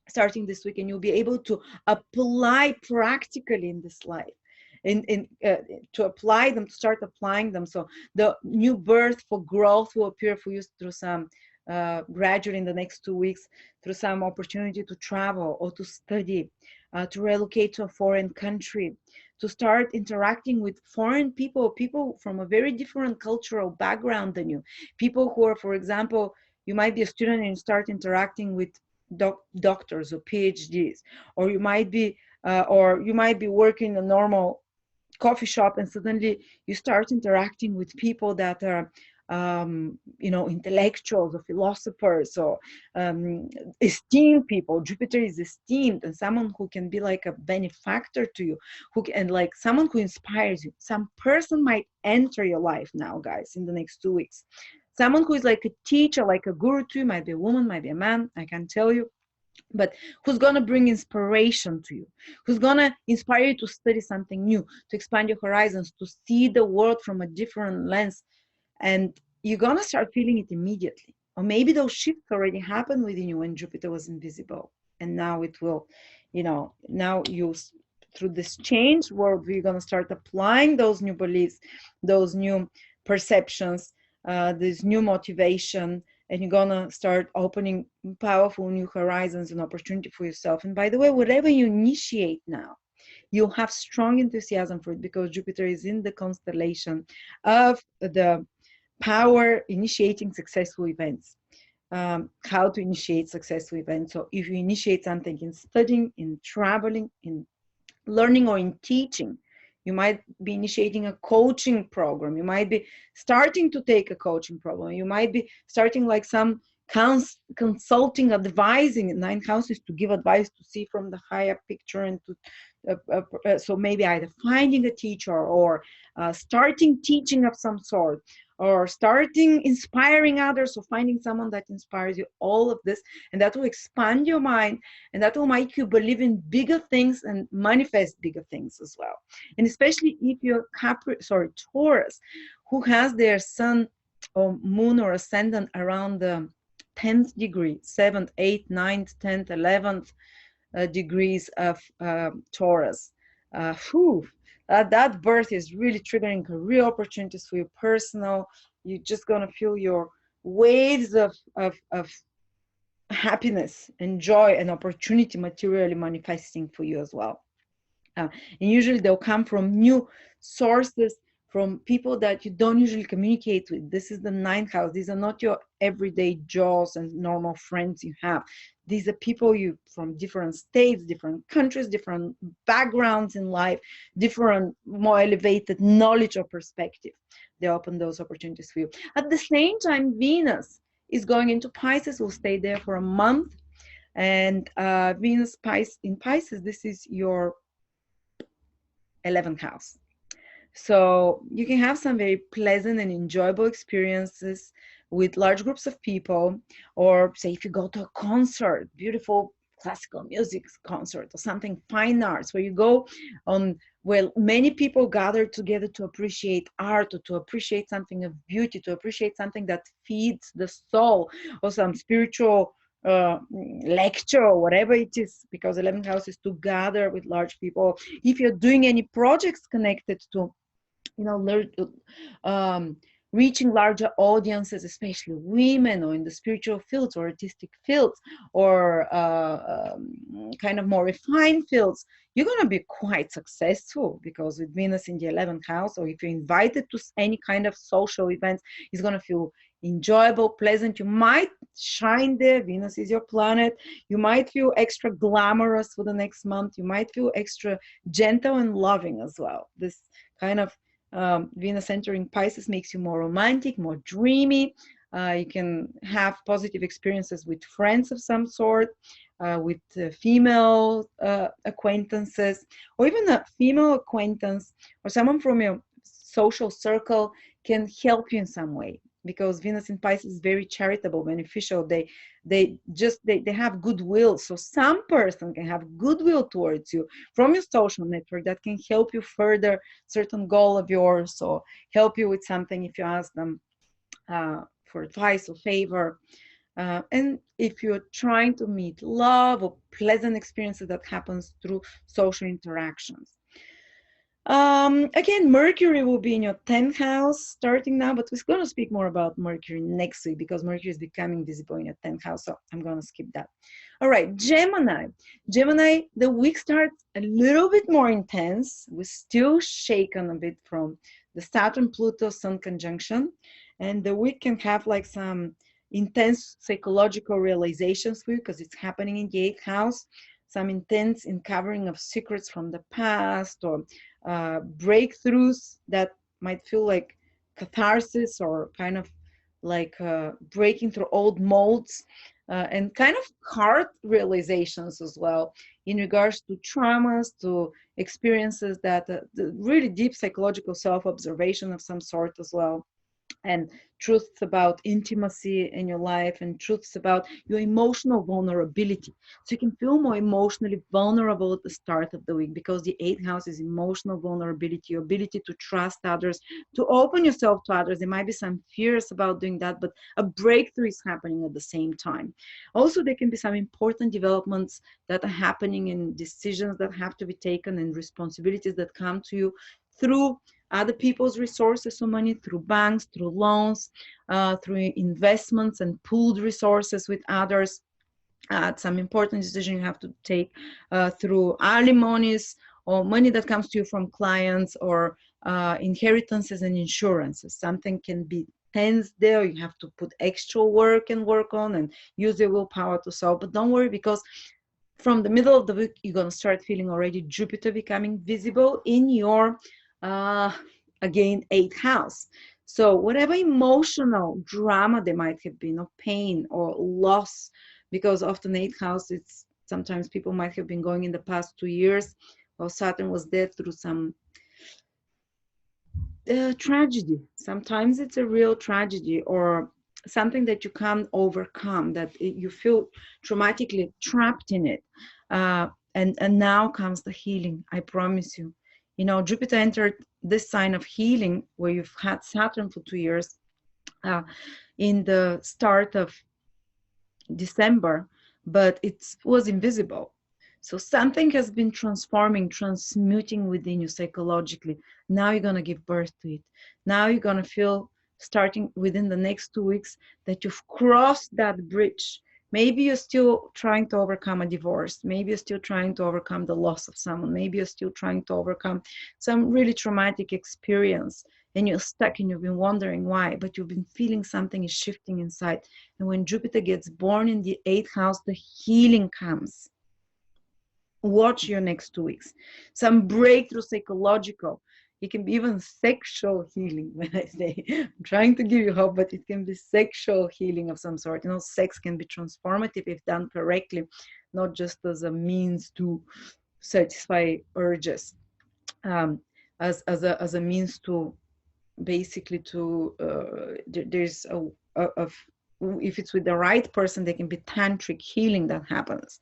starting this week, and you'll be able to apply practically in this life, to apply them, to start applying them. So the new birth for growth will appear for you through some gradually in the next 2 weeks, through some opportunity to travel or to study, to relocate to a foreign country, to start interacting with foreign people, people from a very different cultural background than you, people who are, for example, you might be a student and you start interacting with doctors or PhDs, or you might be working in a normal coffee shop, and suddenly you start interacting with people that are intellectuals or philosophers or esteemed people. Jupiter is esteemed, and someone who can be like a benefactor to you, and like someone who inspires you. Some person might enter your life now, guys, in the next 2 weeks. Someone who is like a teacher, like a guru to you, might be a woman, might be a man, I can't tell you, but who's going to bring inspiration to you, who's going to inspire you to study something new, to expand your horizons, to see the world from a different lens. And you're going to start feeling it immediately. Or maybe those shifts already happened within you when Jupiter was invisible. And now it will, now you, through this change world, you're going to start applying those new beliefs, those new perceptions, this new motivation, and you're going to start opening powerful new horizons and opportunity for yourself. And by the way, whatever you initiate now, you'll have strong enthusiasm for it, because Jupiter is in the constellation of the power initiating successful events. How to initiate successful events. So if you initiate something in studying, in traveling, in learning, or in teaching, you might be initiating a coaching program. You might be starting to take a coaching program. You might be starting like some consulting, advising. Ninth house is to give advice, to see from the higher picture, and to so maybe either finding a teacher, or starting teaching of some sort, or starting inspiring others, or finding someone that inspires you. All of this, and that will expand your mind, and that will make you believe in bigger things and manifest bigger things as well. And especially if you're Taurus, who has their sun or moon or ascendant around the 10th degree, 7th, 8th, 9th, 10th, 11th degrees of Taurus. That birth is really triggering career opportunities for you, personal. You're just going to feel your waves of happiness and joy and opportunity materially manifesting for you as well. And usually they'll come from new sources, from people that you don't usually communicate with. This is the ninth house. These are not your everyday jaws and normal friends you have. These are people you from different states, different countries, different backgrounds in life, different, more elevated knowledge or perspective. They open those opportunities for you. At the same time, Venus is going into Pisces, will stay there for a month. And Venus in Pisces, this is your 11th house. So you can have some very pleasant and enjoyable experiences with large groups of people, or say if you go to a concert, beautiful classical music concert or something, fine arts, where you go on, well, many people gather together to appreciate art, or to appreciate something of beauty, to appreciate something that feeds the soul, or some spiritual lecture or whatever it is, because 11th house is to gather with large people. If you're doing any projects connected to, you know, um, reaching larger audiences, especially women, or in the spiritual fields or artistic fields, or kind of more refined fields, you're going to be quite successful, because with Venus in the 11th house, or if you're invited to any kind of social events, it's going to feel enjoyable, pleasant. You might shine there. Venus is your planet. You might feel extra glamorous for the next month. You might feel extra gentle and loving as well. This kind of Venus entering Pisces makes you more romantic, more dreamy. You can have positive experiences with friends of some sort, with female acquaintances, or even a female acquaintance or someone from your social circle can help you in some way, because Venus in Pisces is very charitable, beneficial. They have goodwill. So some person can have goodwill towards you from your social network that can help you further certain goal of yours, or help you with something if you ask them for advice or favor. And if you're trying to meet love or pleasant experiences that happens through social interactions. Again, Mercury will be in your 10th house starting now, but we're going to speak more about Mercury next week, because Mercury is becoming visible in your 10th house, so I'm going to skip that. All right, Gemini. Gemini, the week starts a little bit more intense. We're still shaken a bit from the Saturn-Pluto-Sun conjunction, and the week can have like some intense psychological realizations for you, because it's happening in the 8th house, some intense uncovering of secrets from the past, or breakthroughs that might feel like catharsis, or kind of like breaking through old molds, and kind of hard realizations as well in regards to traumas, to experiences that the really deep psychological self-observation of some sort as well, and truths about intimacy in your life, and truths about your emotional vulnerability. So you can feel more emotionally vulnerable at the start of the week, because the 8th house is emotional vulnerability, your ability to trust others, to open yourself to others. There might be some fears about doing that, but a breakthrough is happening at the same time. Also, there can be some important developments that are happening, and decisions that have to be taken, and responsibilities that come to you through other people's resources of money, through banks, through loans, through investments and pooled resources with others. Some important decision you have to take through alimonies, or money that comes to you from clients, or inheritances and insurances. Something can be tense there. You have to put extra work and work on, and use your willpower to solve. But don't worry, because from the middle of the week, you're going to start feeling already Jupiter becoming visible in your, again, 8th house. So whatever emotional drama there might have been, or pain or loss, because often 8th house, it's sometimes people might have been going in the past 2 years, or Saturn was there through some tragedy. Sometimes it's a real tragedy, or something that you can't overcome, that you feel traumatically trapped in it. And now comes the healing, I promise you. You know, Jupiter entered this sign of healing, where you've had Saturn for 2 years, in the start of December, but it was invisible. So something has been transforming, transmuting within you psychologically. Now you're going to give birth to it. Now you're going to feel, starting within the next 2 weeks, that you've crossed that bridge. Maybe you're still trying to overcome a divorce. Maybe you're still trying to overcome the loss of someone. Maybe you're still trying to overcome some really traumatic experience, and you're stuck and you've been wondering why, but you've been feeling something is shifting inside. And when Jupiter gets born in the 8th house, the healing comes. Watch your next 2 weeks. Some breakthrough psychological. It can be even sexual healing. When I say, I'm trying to give you hope, but it can be sexual healing of some sort. You know, sex can be transformative if done correctly, not just as a means to satisfy urges. as a means to basically to there's a if it's with the right person, there can be tantric healing that happens.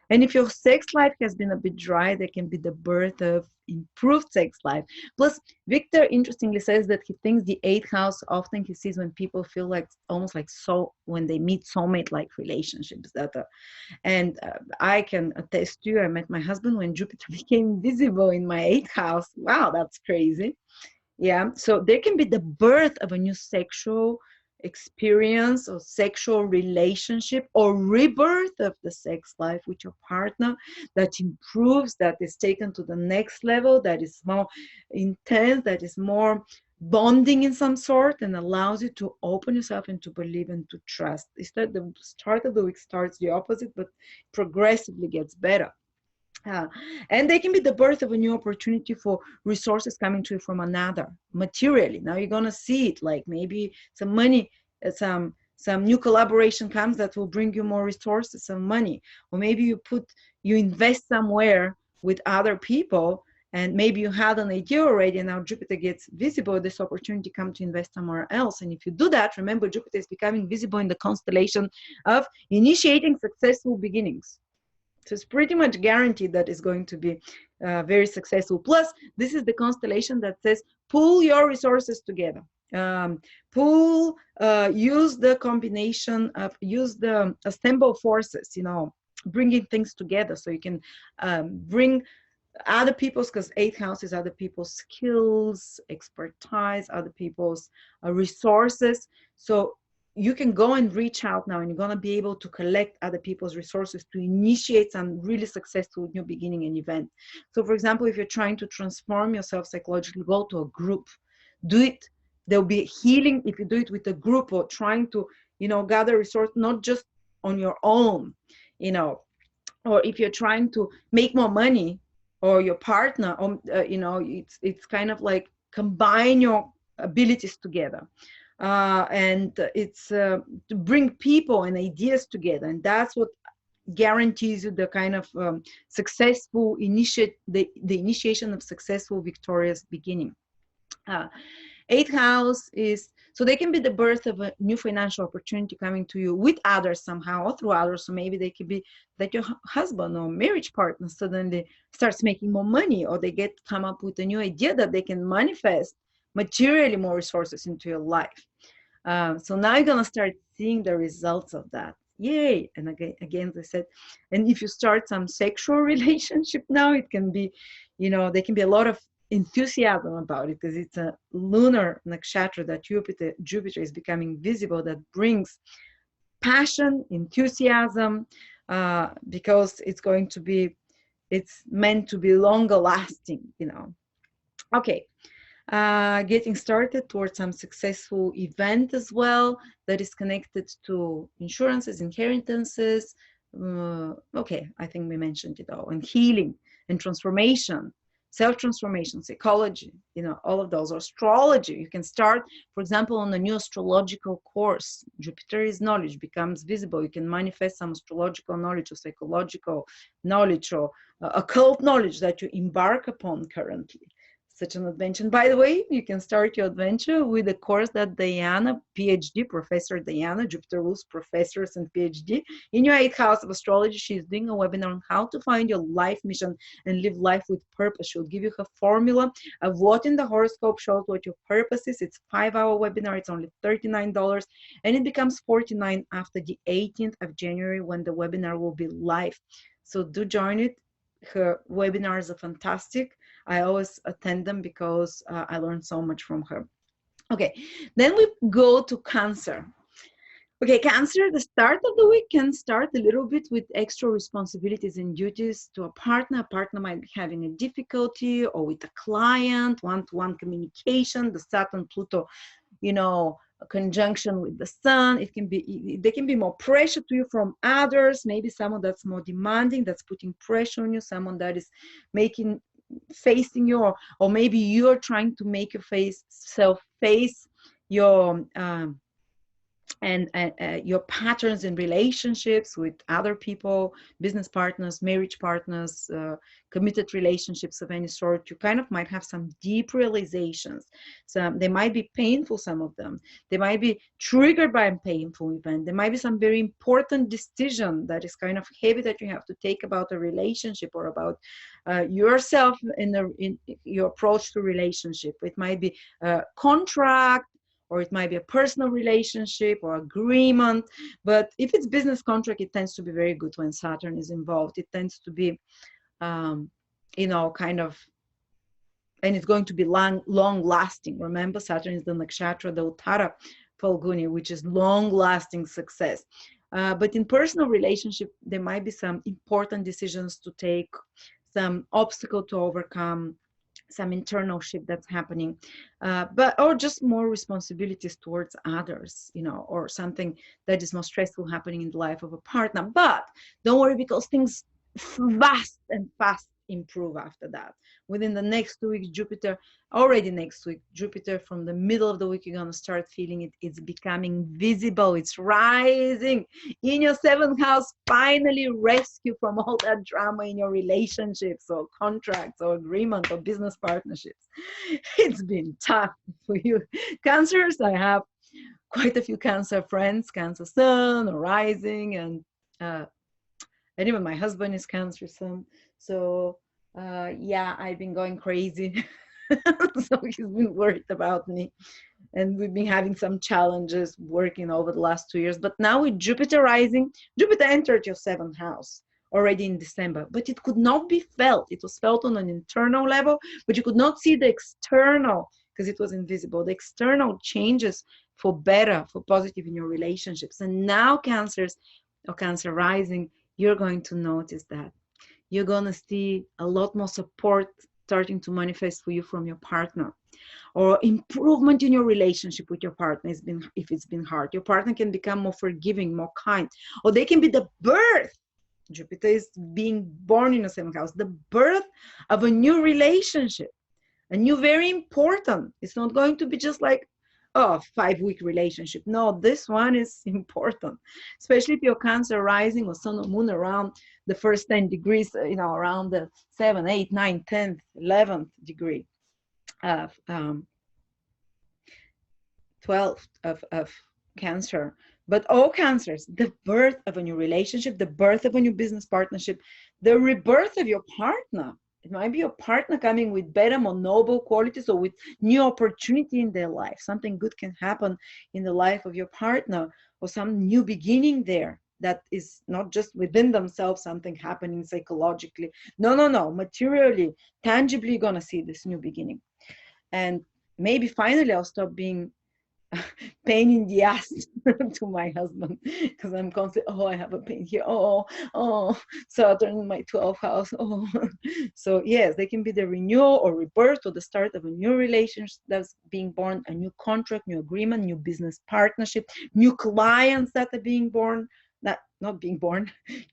And if your sex life has been a bit dry, there can be the birth of improved sex life. Plus, Victor interestingly says that he thinks the eighth house often he sees when people feel like almost like so when they meet soulmate like relationships that and I can attest to you. I met my husband when Jupiter became visible in my eighth house. Wow, that's crazy. Yeah, so there can be the birth of a new sexual experience or sexual relationship or rebirth of the sex life with your partner that improves, that is taken to the next level, that is more intense, that is more bonding in some sort, and allows you to open yourself and to believe and to trust. It's that the start of the week starts the opposite, but progressively gets better. Uh, and they can be the birth of a new opportunity for resources coming to you from another materially. Now you're gonna see it, like maybe some money, some new collaboration comes that will bring you more resources, some money, or maybe you invest somewhere with other people, and maybe you had an idea already, and now Jupiter gets visible. This opportunity comes to invest somewhere else, and if you do that, remember Jupiter is becoming visible in the constellation of initiating successful beginnings. So it's pretty much guaranteed that it's going to be very successful. Plus, this is the constellation that says, pull your resources together. Use the combination of, use the assemble forces, you know, bringing things together so you can bring other people's, because eighth house is other people's skills, expertise, other people's resources. So you can go and reach out now, and you're going to be able to collect other people's resources to initiate some really successful new beginning and event. So for example, if you're trying to transform yourself psychologically, go to a group, do it. There'll be healing if you do it with a group, or trying to, you know, gather resources, not just on your own, you know. Or if you're trying to make more money, or your partner, or you know, it's kind of like combine your abilities together. And it's to bring people and ideas together, and that's what guarantees you the kind of successful the initiation of successful victorious beginning. Eighth house is, so they can be the birth of a new financial opportunity coming to you with others somehow, or through others. So maybe they could be that your husband or marriage partner suddenly starts making more money, or they come up with a new idea that they can manifest materially more resources into your life. So now you're gonna start seeing the results of that. Yay! And again, as I said, and if you start some sexual relationship now, it can be, you know, there can be a lot of enthusiasm about it, because it's a lunar nakshatra that Jupiter is becoming visible, that brings passion, enthusiasm, because it's meant to be longer lasting, you know. Okay. Getting started towards some successful event as well that is connected to insurances, inheritances. Okay, I think we mentioned it all. And healing and transformation, self-transformation, psychology, you know, all of those. Astrology, you can start, for example, on a new astrological course. Jupiter is knowledge, becomes visible. You can manifest some astrological knowledge or psychological knowledge or occult knowledge that you embark upon currently. Such an adventure. And by the way, you can start your adventure with a course that Diana, PhD, Professor Diana, Jupiter rules professors and PhD, in your 8th house of astrology. She's doing a webinar on how to find your life mission and live life with purpose. She'll give you her formula of what in the horoscope shows what your purpose is. It's a 5-hour webinar. It's only $39, and it becomes $49 after the 18th of January when the webinar will be live. So do join it. Her webinars are fantastic. I always attend them because I learned so much from her. Okay, then we go to Cancer. Okay, Cancer, the start of the week can start a little bit with extra responsibilities and duties to a partner. A partner might be having a difficulty, or with a client, one-to-one communication, the Saturn-Pluto, you know, a conjunction with the sun. It can be, there can be more pressure to you from others, maybe someone that's more demanding, that's putting pressure on you, someone that is facing you, or maybe you're trying to make your self face your and your patterns in relationships with other people, business partners, marriage partners, committed relationships of any sort. You kind of might have some deep realizations. Some, they might be painful, some of them. They might be triggered by a painful event. There might be some very important decision that is kind of heavy that you have to take about a relationship or about yourself in your approach to relationship. It might be a contract, or it might be a personal relationship or agreement. But if it's business contract, it tends to be very good when Saturn is involved. It tends to be, you know, kind of, and it's going to be long lasting. Remember, Saturn is the nakshatra, the Uttara Falguni, which is long lasting success. But in personal relationship, there might be some important decisions to take, some obstacle to overcome, some internal shift that's happening, but or just more responsibilities towards others, you know, or something that is more stressful happening in the life of a partner. But don't worry, because things fast improve after that. Within the next 2 weeks, Jupiter, already next week, Jupiter from the middle of the week, you're going to start feeling it. It's becoming visible. It's rising in your seventh house. Finally rescue from all that drama in your relationships or contracts or agreement or business partnerships. It's been tough for you Cancers. I have quite a few Cancer friends, Cancer sun or rising, and even my husband is Cancer sun. So yeah, I've been going crazy. So he's been worried about me. And we've been having some challenges working over the last 2 years. But now with Jupiter rising, Jupiter entered your seventh house already in December, but it could not be felt. It was felt on an internal level, but you could not see the external because it was invisible. The external changes for better, for positive in your relationships. And now Cancers or Cancer rising, you're going to notice that. You're going to see a lot more support starting to manifest for you from your partner, or improvement in your relationship with your partner. If it's been hard, your partner can become more forgiving, more kind, or they can be the birth. Jupiter is being born in the seventh house, the birth of a new relationship, a new, very important. It's not going to be just like, oh, 5-week relationship. No, this one is important, especially if you're Cancer rising or sun or moon around the first 10 degrees, you know, around the 7, 8, 9, 10th, 11th degree of 12th of Cancer. But all Cancers, the birth of a new relationship, the birth of a new business partnership, the rebirth of your partner. It might be your partner coming with better, more noble qualities, or with new opportunity in their life. Something good can happen in the life of your partner, or some new beginning there that is not just within themselves, something happening psychologically. No. Materially, tangibly, you're going to see this new beginning. And maybe finally I'll stop being pain in the ass to my husband, because I'm constantly, oh, I have a pain here, oh, Saturn in my 12th house, oh. So yes, they can be the renewal or rebirth or the start of a new relationship that's being born, a new contract, new agreement, new business partnership, new clients that are being born, not being born,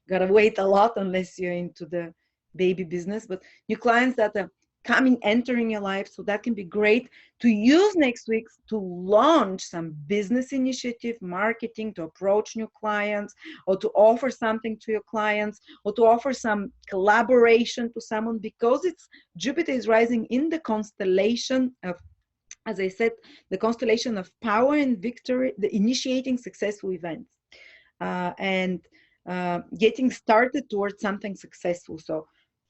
gotta wait a lot unless you're into the baby business, but new clients that are coming, entering your life. So that can be great to use next week to launch some business initiative, marketing, to approach new clients, or to offer something to your clients, or to offer some collaboration to someone, because it's Jupiter is rising in the constellation of, as I said, the constellation of power and victory, the initiating successful events, and getting started towards something successful. So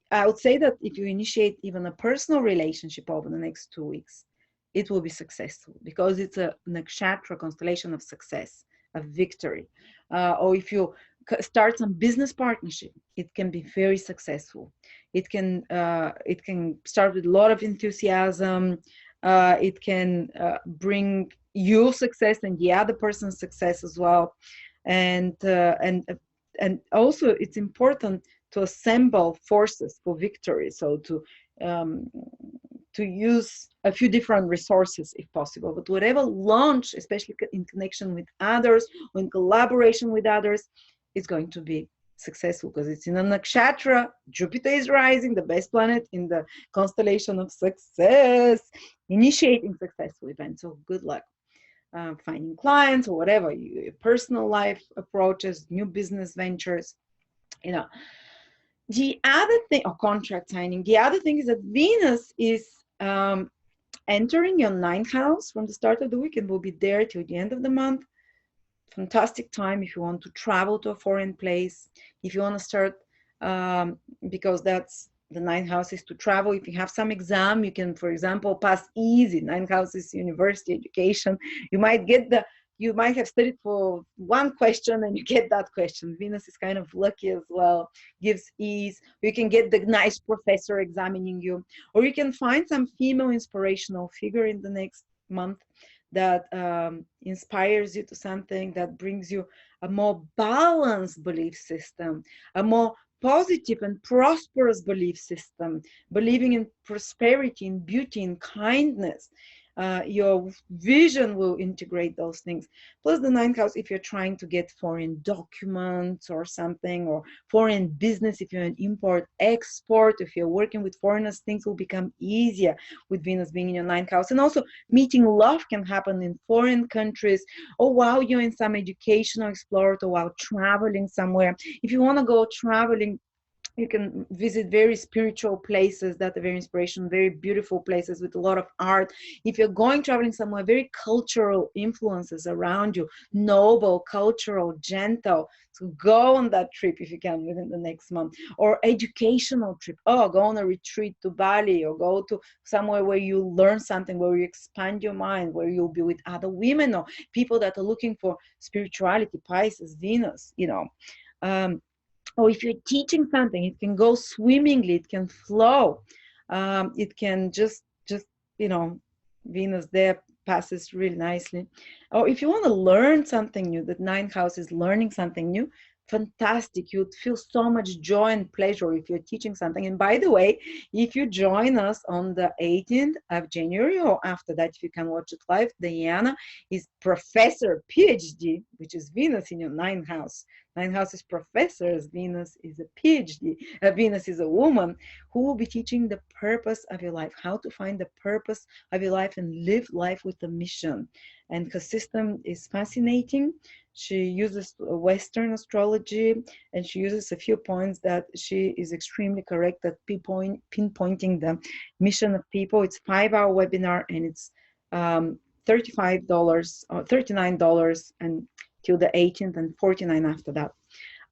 I would say that if you initiate even a personal relationship over the next 2 weeks, it will be successful, because it's a nakshatra constellation of success, of victory. Or if you start some business partnership, it can be very successful. It can start with a lot of enthusiasm. It can bring you success and the other person's success as well. And also it's important to assemble forces for victory. So to use a few different resources if possible, but whatever launch, especially in connection with others or in collaboration with others, is going to be successful, because it's in a nakshatra. Jupiter is rising, the best planet in the constellation of success, initiating successful events. So good luck. finding clients or whatever, your personal life approaches, new business ventures, you know. The other thing, or contract signing, the other thing is that Venus is entering your ninth house from the start of the week and will be there till the end of the month. Fantastic time if you want to travel to a foreign place, if you want to start, because that's the ninth house is to travel. If you have some exam, you can, for example, pass easy. Ninth house is university education. You might have studied for one question and you get that question. Venus is kind of lucky as well, gives ease. You can get the nice professor examining you, or you can find some female inspirational figure in the next month that inspires you to something, that brings you a more balanced belief system, a more positive and prosperous belief system, believing in prosperity, in beauty, in kindness. Your vision will integrate those things. Plus the ninth house, if you're trying to get foreign documents or something, or foreign business, if you're an import export, if you're working with foreigners, things will become easier with Venus being in your ninth house. And also meeting love can happen in foreign countries, or while you're in some educational explorer, or while traveling somewhere. If you want to go traveling, you can visit very spiritual places that are very inspirational, very beautiful places with a lot of art. If you're going traveling somewhere, very cultural influences around you, noble, cultural, gentle. So go on that trip if you can within the next month. Or educational trip. Oh, go on a retreat to Bali, or go to somewhere where you learn something, where you expand your mind, where you'll be with other women or people that are looking for spirituality, Pisces, Venus, you know. Or if you're teaching something, it can go swimmingly, it can flow, it can just you know, Venus there passes really nicely. Or if you want to learn something new, that ninth house is learning something new, fantastic. You'd feel so much joy and pleasure if you're teaching something. And by the way, if you join us on the 18th of January, or after that, if you can watch it live, Diana is professor, PhD, which is Venus in your ninth house. Ninth house is professors, Venus is a PhD. Venus is a woman who will be teaching the purpose of your life, how to find the purpose of your life and live life with a mission. And her system is fascinating. She uses Western astrology, and she uses a few points that she is extremely correct at pinpointing the mission of people. It's a 5-hour webinar, and it's $35 or $39 and till the 18th, and $49 after that.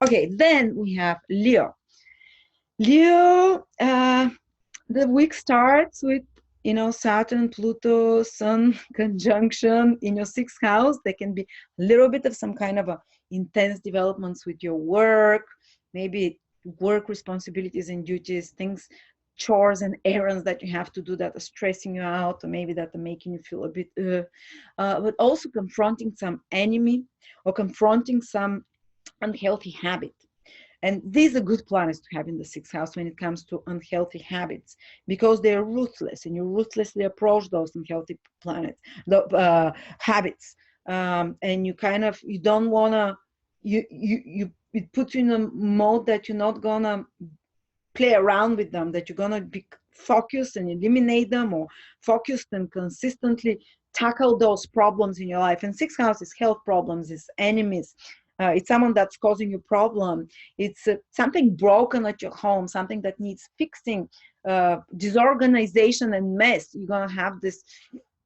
Okay, then we have Leo. Leo, the week starts with, you know, Saturn, Pluto, Sun conjunction in your sixth house. There can be a little bit of some kind of a intense developments with your work, maybe work responsibilities and duties, things, chores and errands that you have to do that are stressing you out, or maybe that are making you feel a bit, but also confronting some enemy or confronting some unhealthy habit. And these are good planets to have in the sixth house when it comes to unhealthy habits, because they're ruthless, and you ruthlessly approach those unhealthy planets, the habits, and you kind of, you don't want to, it puts you in a mode that you're not gonna play around with them, that you're gonna be focused and eliminate them, or focused and consistently tackle those problems in your life. And sixth house is health problems, is enemies. It's someone that's causing you problem. It's something broken at your home, something that needs fixing, disorganization and mess. You're gonna have this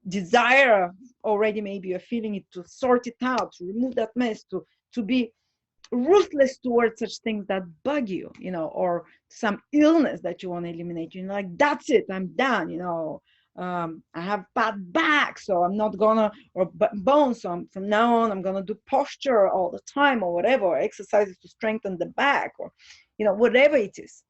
desire already, maybe you're feeling it, to sort it out, to remove that mess, to be ruthless towards such things that bug you, you know, or some illness that you want to eliminate. You're like, that's it, I'm done, you know. I have bad back, so I'm not gonna, or bones, so from now on I'm gonna do posture all the time, or whatever, or exercises to strengthen the back, or, you know, whatever it is.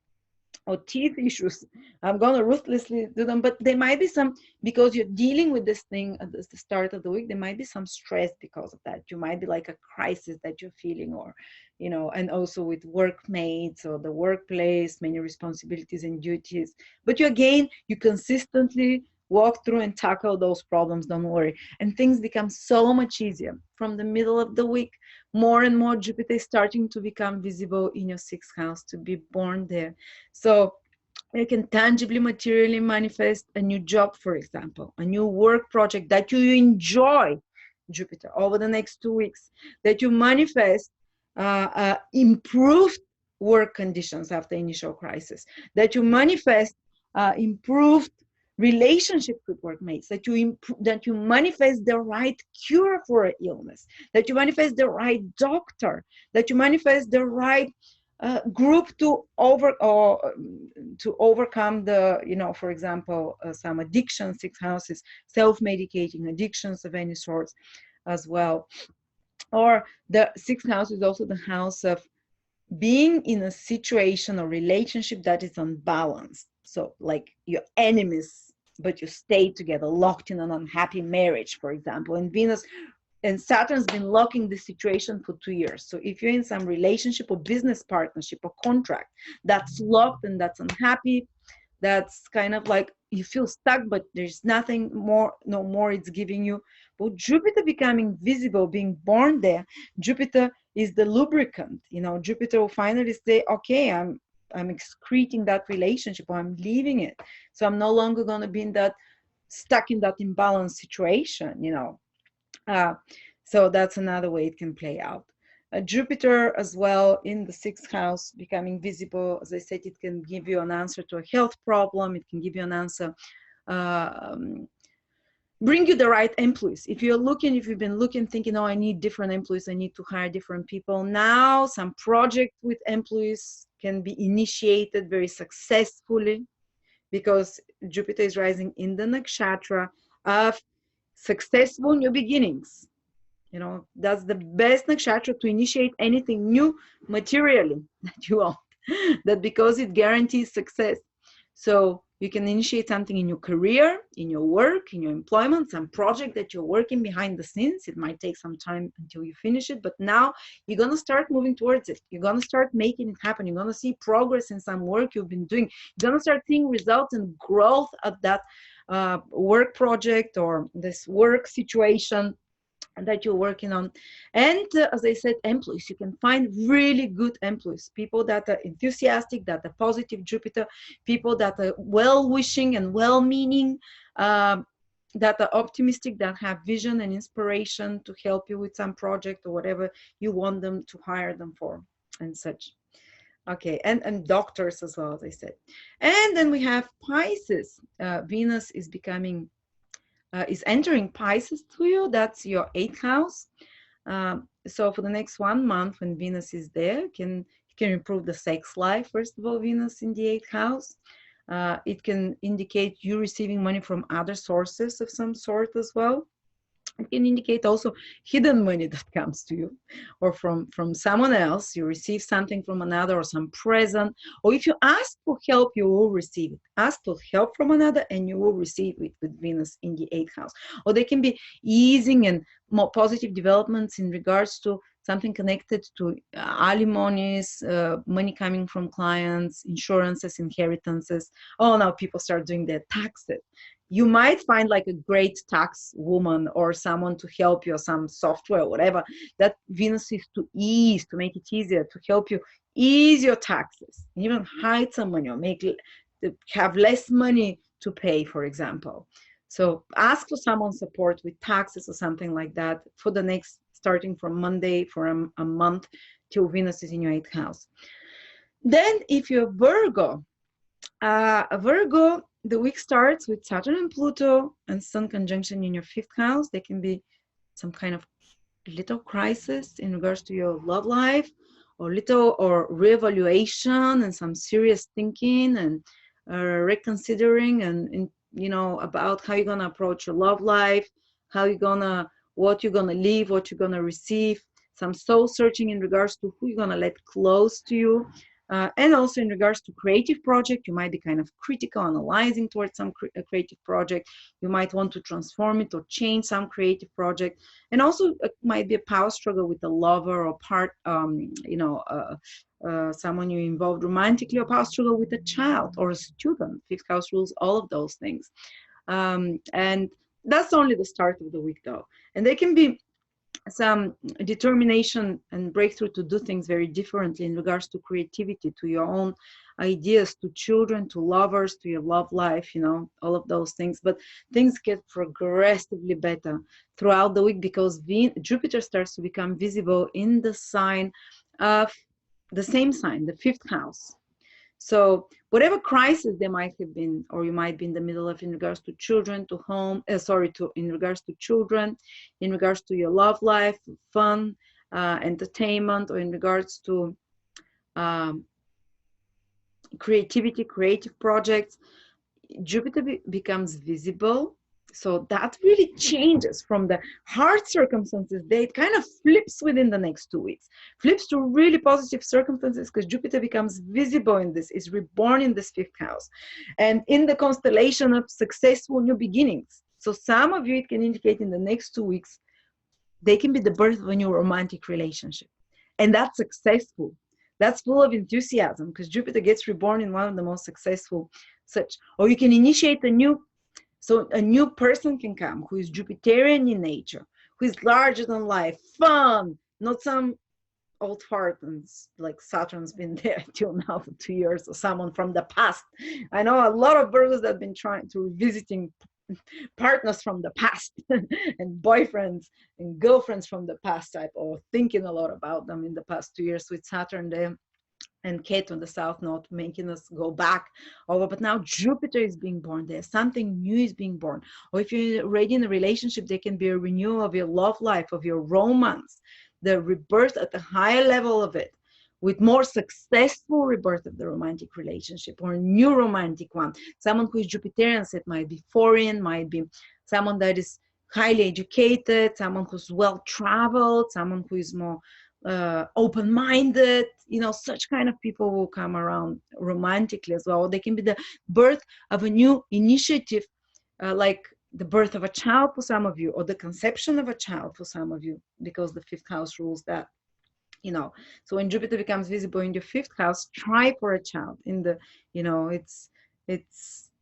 Or teeth issues, I'm gonna ruthlessly do them. But there might be some, because you're dealing with this thing at the start of the week, there might be some stress because of that. You might be like a crisis that you're feeling, or, you know, and also with workmates or the workplace, many responsibilities and duties. But you consistently walk through and tackle those problems, don't worry. And things become so much easier. From the middle of the week, more and more Jupiter is starting to become visible in your sixth house, to be born there. So you can tangibly, materially manifest a new job, for example, a new work project that you enjoy, Jupiter over the next 2 weeks, that you manifest improved work conditions after initial crisis, that you manifest improved relationship with workmates, that you manifest the right cure for an illness, that you manifest the right doctor, that you manifest the right group to overcome the, you know, for example, some addiction. 6th house is self-medicating addictions of any sorts as well. Or the 6th house is also the house of being in a situation or relationship that is unbalanced. So like your enemies, but you stay together, locked in an unhappy marriage, for example. And Venus and Saturn's been locking the situation for 2 years. So if you're in some relationship or business partnership or contract that's locked and that's unhappy, that's kind of like you feel stuck, but there's nothing more, no more it's giving you. But Jupiter becoming visible, being born there, Jupiter is the lubricant. You know, Jupiter will finally say, okay, I'm excreting that relationship, or I'm leaving it. So I'm no longer going to be in that stuck in that imbalanced situation, you know. So that's another way it can play out. Jupiter as well in the 6th house becoming visible. As I said, it can give you an answer to a health problem. It can give you an answer, bring you the right employees. If you've been looking, thinking, oh, I need different employees, I need to hire different people. Now some project with employees can be initiated very successfully, because Jupiter is rising in the nakshatra of successful new beginnings. You know, that's the best nakshatra to initiate anything new materially that you want, that because it guarantees success. So you can initiate something in your career, in your work, in your employment, some project that you're working behind the scenes. It might take some time until you finish it, but now you're going to start moving towards it. You're going to start making it happen. You're going to see progress in some work you've been doing. You're going to start seeing results and growth of that work project or this work situation that you're working on. And as I said, employees, you can find really good employees, people that are enthusiastic, that are positive Jupiter, people that are well-wishing and well-meaning, that are optimistic, that have vision and inspiration to help you with some project or whatever you want them to hire them for and such. Okay, and doctors as well, as I said. And then we have Pisces. Venus is becoming is entering Pisces to you. That's your 8th house. So for the next 1 month, when Venus is there, can improve the sex life. First of all, Venus in the 8th house. It can indicate you receiving money from other sources of some sort as well. It can indicate also hidden money that comes to you, or from someone else. You receive something from another, or some present, or if you ask for help, you will receive it. Ask for help from another and you will receive it with Venus in the 8th house. Or they can be easing and more positive developments in regards to something connected to alimonies, money coming from clients, insurances, inheritances. Oh, now people start doing their taxes. You might find like a great tax woman or someone to help you, or some software, or whatever. That Venus is to ease, to make it easier, to help you ease your taxes, even hide some money, or have less money to pay, for example. So ask for someone's support with taxes or something like that for the next, starting from Monday, for a month till Venus is in your 8th house. Then if you're Virgo, Virgo, the week starts with Saturn and Pluto and Sun conjunction in your 5th house. There can be some kind of little crisis in regards to your love life, or reevaluation and some serious thinking and reconsidering and you know, about how you're gonna approach your love life, what you're gonna leave, what you're gonna receive, some soul searching in regards to who you're gonna let close to you. And also in regards to creative project, you might be kind of critical, analyzing towards some creative project. You might want to transform it or change some creative project. And also it might be a power struggle with a lover or someone you involved romantically, or power struggle with a child or a student. 5th house rules all of those things. And that's only the start of the week though. And they can be some determination and breakthrough to do things very differently in regards to creativity, to your own ideas, to children, to lovers, to your love life, you know, all of those things. But things get progressively better throughout the week because Jupiter starts to become visible in the sign of the same sign, the fifth house. So whatever crisis there might have been, or you might be in the middle of in regards to children, to home, in regards to children, in regards to your love life, fun, entertainment, or in regards to um, creativity, creative projects, Jupiter becomes visible. So that really changes from the hard circumstances. It kind of flips within the next 2 weeks, flips to really positive circumstances because Jupiter becomes visible in this, is reborn in this fifth house and in the constellation of successful new beginnings. So some of you, it can indicate in the next 2 weeks, they can be the birth of a new romantic relationship. And that's successful. That's full of enthusiasm because Jupiter gets reborn in one of the most successful such. Or you can initiate a new person can come who is Jupiterian in nature, who is larger than life, fun, not some old fart and like Saturn's been there till now for 2 years, or someone from the past. I know a lot of Virgos that have been trying to revisiting partners from the past and boyfriends and girlfriends from the past type, or thinking a lot about them in the past 2 years with Saturn there and Ketu on the south node, making us go back over. But now Jupiter is being born there. Something new is being born. Or if you're already in a relationship, there can be a renewal of your love life, of your romance, the rebirth at the higher level of it, with more successful rebirth of the romantic relationship or a new romantic one. Someone who is Jupiterian, so it might be foreign, might be someone that is highly educated, someone who's well-traveled, someone who is more open-minded, you know, such kind of people will come around romantically as well. They can be the birth of a new initiative, like the birth of a child for some of you, or the conception of a child for some of you, because the fifth house rules that, you know. So when Jupiter becomes visible in your fifth house, try for a child in the, you know, it's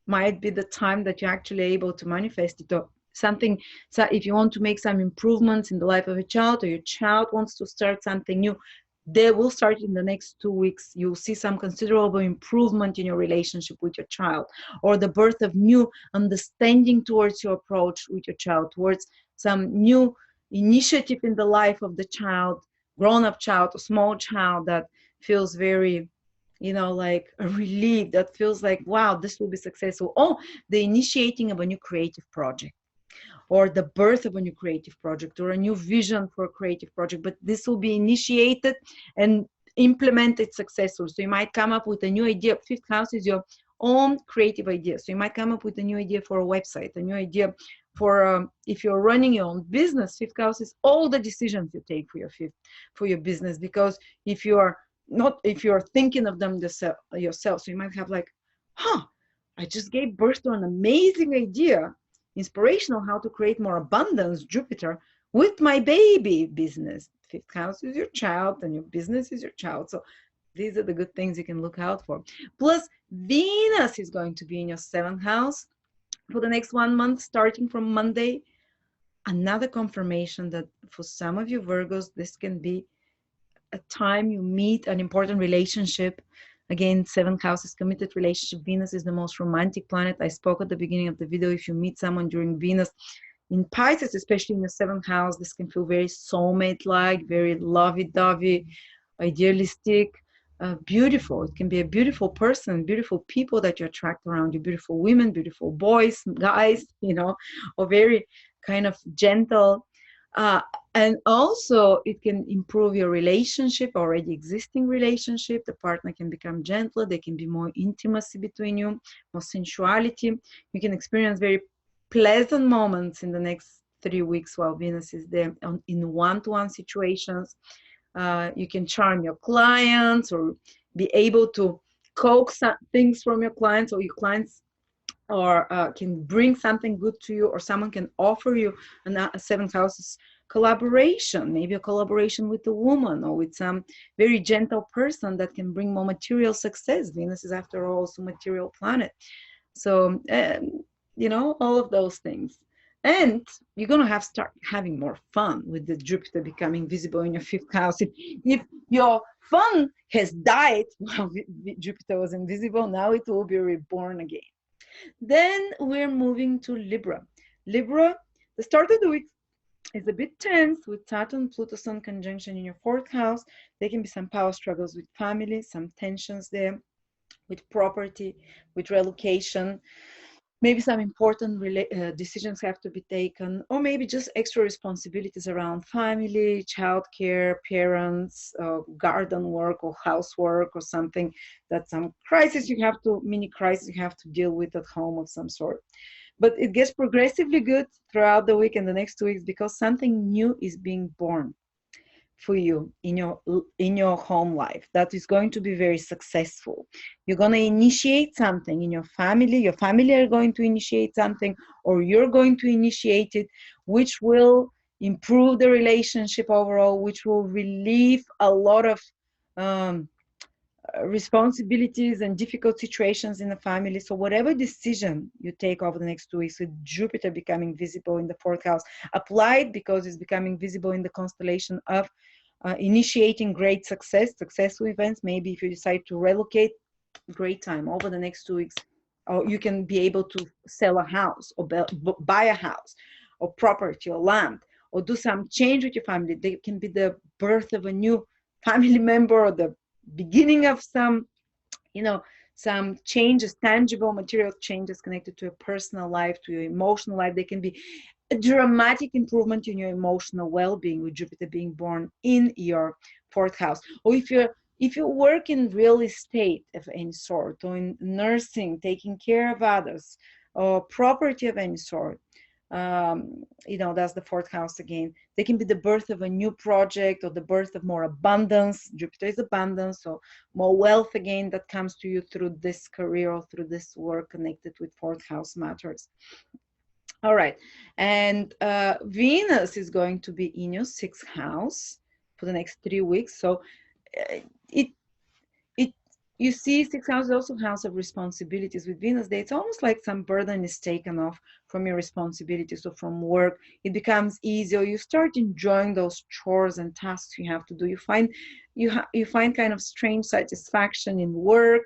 might be the time that you're actually able to manifest it, or something. So if you want to make some improvements in the life of a child, or your child wants to start something new, they will start in the next 2 weeks. You'll see some considerable improvement in your relationship with your child, or the birth of new understanding towards your approach with your child, towards some new initiative in the life of the child, grown-up child or small child, that feels very, you know, like a relief, that feels like, wow, this will be successful. Oh, the initiating of a new creative project, or the birth of a new creative project, or a new vision for a creative project. But this will be initiated and implemented successfully. So you might come up with a new idea. Fifth house is your own creative idea. So you might come up with a new idea for a website, a new idea for if you're running your own business. Fifth house is all the decisions you take for your business, because if you're thinking of them yourself, so you might have like, I just gave birth to an amazing idea, inspirational, how to create more abundance, Jupiter, with my baby business. Fifth house is your child and your business is your child. So these are the good things you can look out for. Plus Venus is going to be in your seventh house for the next 1 month, starting from Monday. Another confirmation that for some of you Virgos, this can be a time you meet an important relationship. Again, seventh house is committed relationship. Venus is the most romantic planet. I spoke at the beginning of the video. If you meet someone during Venus in Pisces, especially in the seventh house, this can feel very soulmate-like, very lovey-dovey, idealistic, beautiful. It can be a beautiful person, beautiful people that you attract around you, beautiful women, beautiful boys, guys, you know, or very kind of gentle. And also it can improve your relationship, already existing relationship. The partner can become gentler. There can be more intimacy between you, more sensuality. You can experience very pleasant moments in the next 3 weeks while Venus is there in one-to-one situations. You can charm your clients, or be able to coax things from your clients, or your clients or can bring something good to you, or someone can offer you a seventh house's collaboration, maybe a collaboration with a woman or with some very gentle person that can bring more material success. Venus is, after all, also a material planet. So, you know, all of those things. And you're going to start having more fun with the Jupiter becoming visible in your fifth house. If your fun has died while Jupiter was invisible, now it will be reborn again. Then we're moving to Libra. Libra, the start of the week is a bit tense with Saturn, Pluto, Sun conjunction in your fourth house. There can be some power struggles with family, some tensions there with property, with relocation. Maybe some important decisions have to be taken, or maybe just extra responsibilities around family, childcare, parents, garden work or housework or something, that some crisis you have to, mini crisis you have to deal with at home of some sort. But it gets progressively good throughout the week and the next 2 weeks because something new is being born for you in your home life that is going to be very successful. You're going to initiate something in your family are going to initiate something, or you're going to initiate it, which will improve the relationship overall, which will relieve a lot of responsibilities and difficult situations in the family. So whatever decision you take over the next 2 weeks with Jupiter becoming visible in the fourth house, applied because it's becoming visible in the constellation of initiating great successful events. Maybe if you decide to relocate, great time over the next 2 weeks. Or you can be able to sell a house or buy a house or property or land, or do some change with your family. They can be the birth of a new family member, or the beginning of some, some changes, tangible material changes connected to a personal life, to your emotional life. They can be a dramatic improvement in your emotional well-being with Jupiter being born in your fourth house. Or if you work in real estate of any sort, or in nursing, taking care of others, or property of any sort, that's the fourth house again. They can be the birth of a new project, or the birth of more abundance. Jupiter is abundance, so more wealth again that comes to you through this career or through this work connected with fourth house matters. All right, and Venus is going to be in your sixth house for the next 3 weeks. So it you see, sixth house is also house of responsibilities. With Venus there, it's almost like some burden is taken off from your responsibilities or from work. It becomes easier. You start enjoying those chores and tasks you have to do. You find kind of strange satisfaction in work,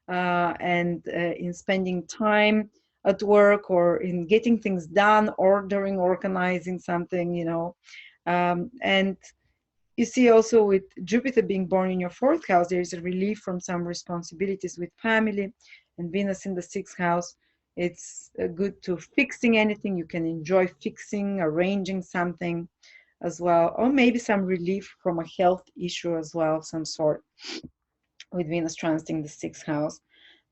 and in spending time at work, or in getting things done, ordering, organizing something, and you see also with Jupiter being born in your fourth house, there is a relief from some responsibilities with family, and Venus in the sixth house. It's good to fixing anything. You can enjoy fixing, arranging something as well, or maybe some relief from a health issue as well of some sort with Venus transiting the sixth house.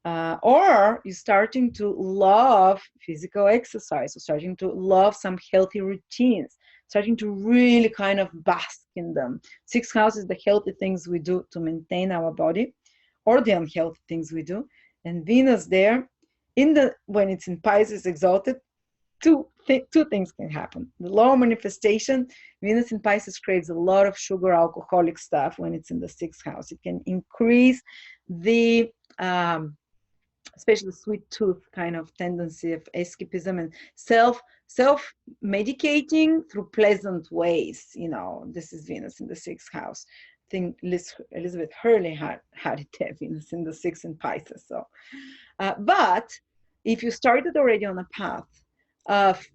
Or you're starting to love physical exercise, or starting to love some healthy routines, starting to really kind of bask in them. Sixth house is the healthy things we do to maintain our body, or the unhealthy things we do. And Venus there, when it's in Pisces exalted, two things can happen. The law of manifestation, Venus in Pisces craves a lot of sugar, alcoholic stuff when it's in the sixth house. It can increase the especially the sweet tooth kind of tendency of escapism and self medicating through pleasant ways. This is Venus in the sixth house. I think Elizabeth Hurley had it there, Venus in the sixth in Pisces. So, but if you started already on a path of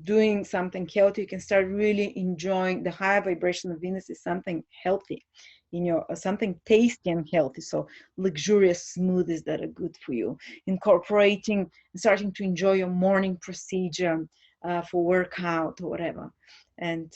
doing something healthy, you can start really enjoying the higher vibration of Venus is something healthy, something tasty and healthy. So luxurious smoothies that are good for you, incorporating, starting to enjoy your morning procedure for workout or whatever, and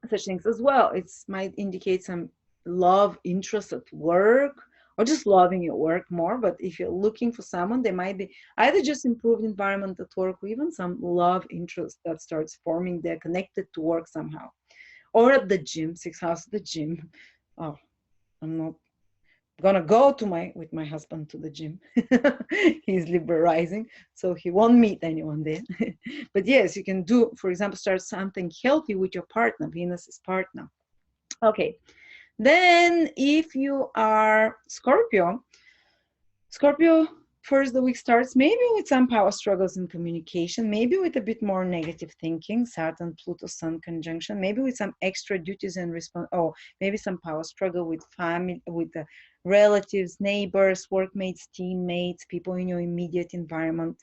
such things as well. It might indicate some love, interest at work, or just loving your work more. But if you're looking for someone, there might be either just improved environment at work, or even some love interest that starts forming there, connected to work somehow. Or at the gym, sixth house at the gym. Oh, I'm not gonna go with my husband to the gym. He's Libra rising, so he won't meet anyone there. But yes, you can do, for example, start something healthy with your partner, Venus's partner. Okay, then if you are Scorpio first the week starts maybe with some power struggles in communication, maybe with a bit more negative thinking, Saturn, Pluto, Sun conjunction, maybe with some extra duties and maybe some power struggle with family, with the relatives, neighbors, workmates, teammates, people in your immediate environment,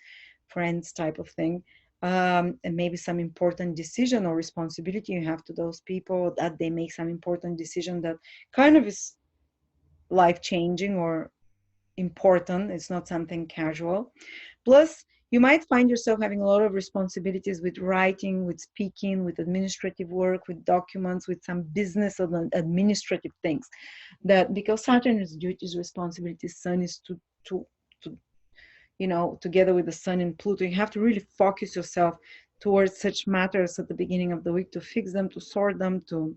friends type of thing. And maybe some important decision or responsibility you have to those people, that they make some important decision that kind of is life-changing or important. It's not something casual. Plus, you might find yourself having a lot of responsibilities with writing, with speaking, with administrative work, with documents, with some business and administrative things. That because Saturn is duties, responsibilities, Sun is to together with the Sun and Pluto, you have to really focus yourself towards such matters at the beginning of the week to fix them, to sort them, to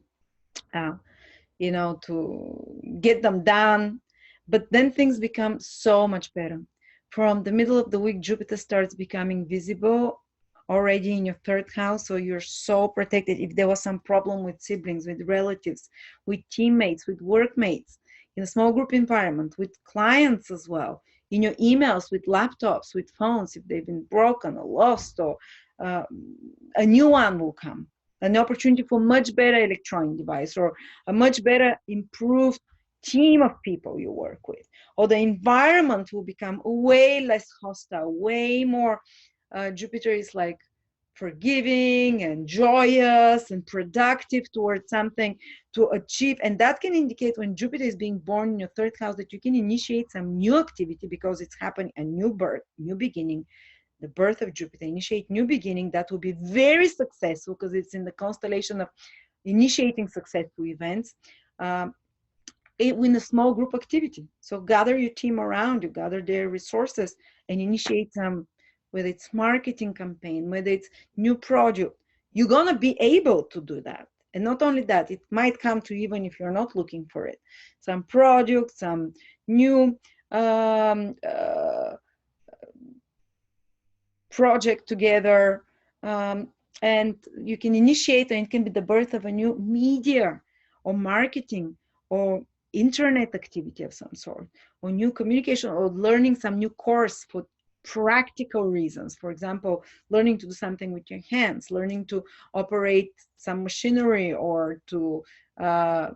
to get them done. But then things become so much better. From the middle of the week, Jupiter starts becoming visible already in your third house, so you're so protected. If there was some problem with siblings, with relatives, with teammates, with workmates, in a small group environment, with clients as well, in your emails, with laptops, with phones, if they've been broken or lost, or a new one will come, an opportunity for much better electronic device, or a much better improved team of people you work with, or the environment will become way less hostile, way more Jupiter is like forgiving and joyous and productive towards something to achieve. And that can indicate when Jupiter is being born in your third house that you can initiate some new activity because it's happening, a new birth, new beginning. The birth of Jupiter, initiate new beginning, that will be very successful because it's in the constellation of initiating successful events. In a small group activity. So gather your team around you, gather their resources and initiate some, whether it's marketing campaign, whether it's new project, you're gonna be able to do that. And not only that, it might come to you even if you're not looking for it. Some project, some new project together, and you can initiate, and it can be the birth of a new media or marketing or internet activity of some sort, or new communication, or learning some new course for practical reasons. For example, learning to do something with your hands, learning to operate some machinery, or to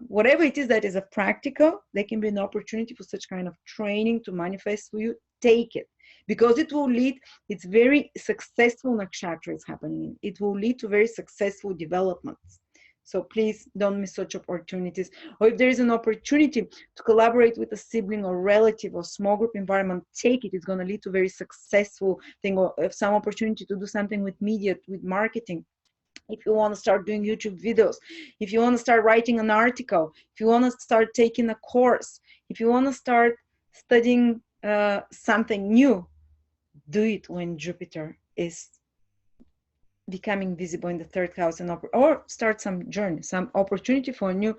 whatever it is that is a practical, there can be an opportunity for such kind of training to manifest for you. Take it, because it will lead, it's very successful nakshatra is happening. It will lead to very successful developments. So please don't miss such opportunities. Or if there is an opportunity to collaborate with a sibling or relative or small group environment, take it. It's going to lead to very successful thing. Or if some opportunity to do something with media, with marketing. If you want to start doing YouTube videos, if you want to start writing an article, if you want to start taking a course, if you want to start studying something new, do it when Jupiter is becoming visible in the third house, and or start some journey, some opportunity for a new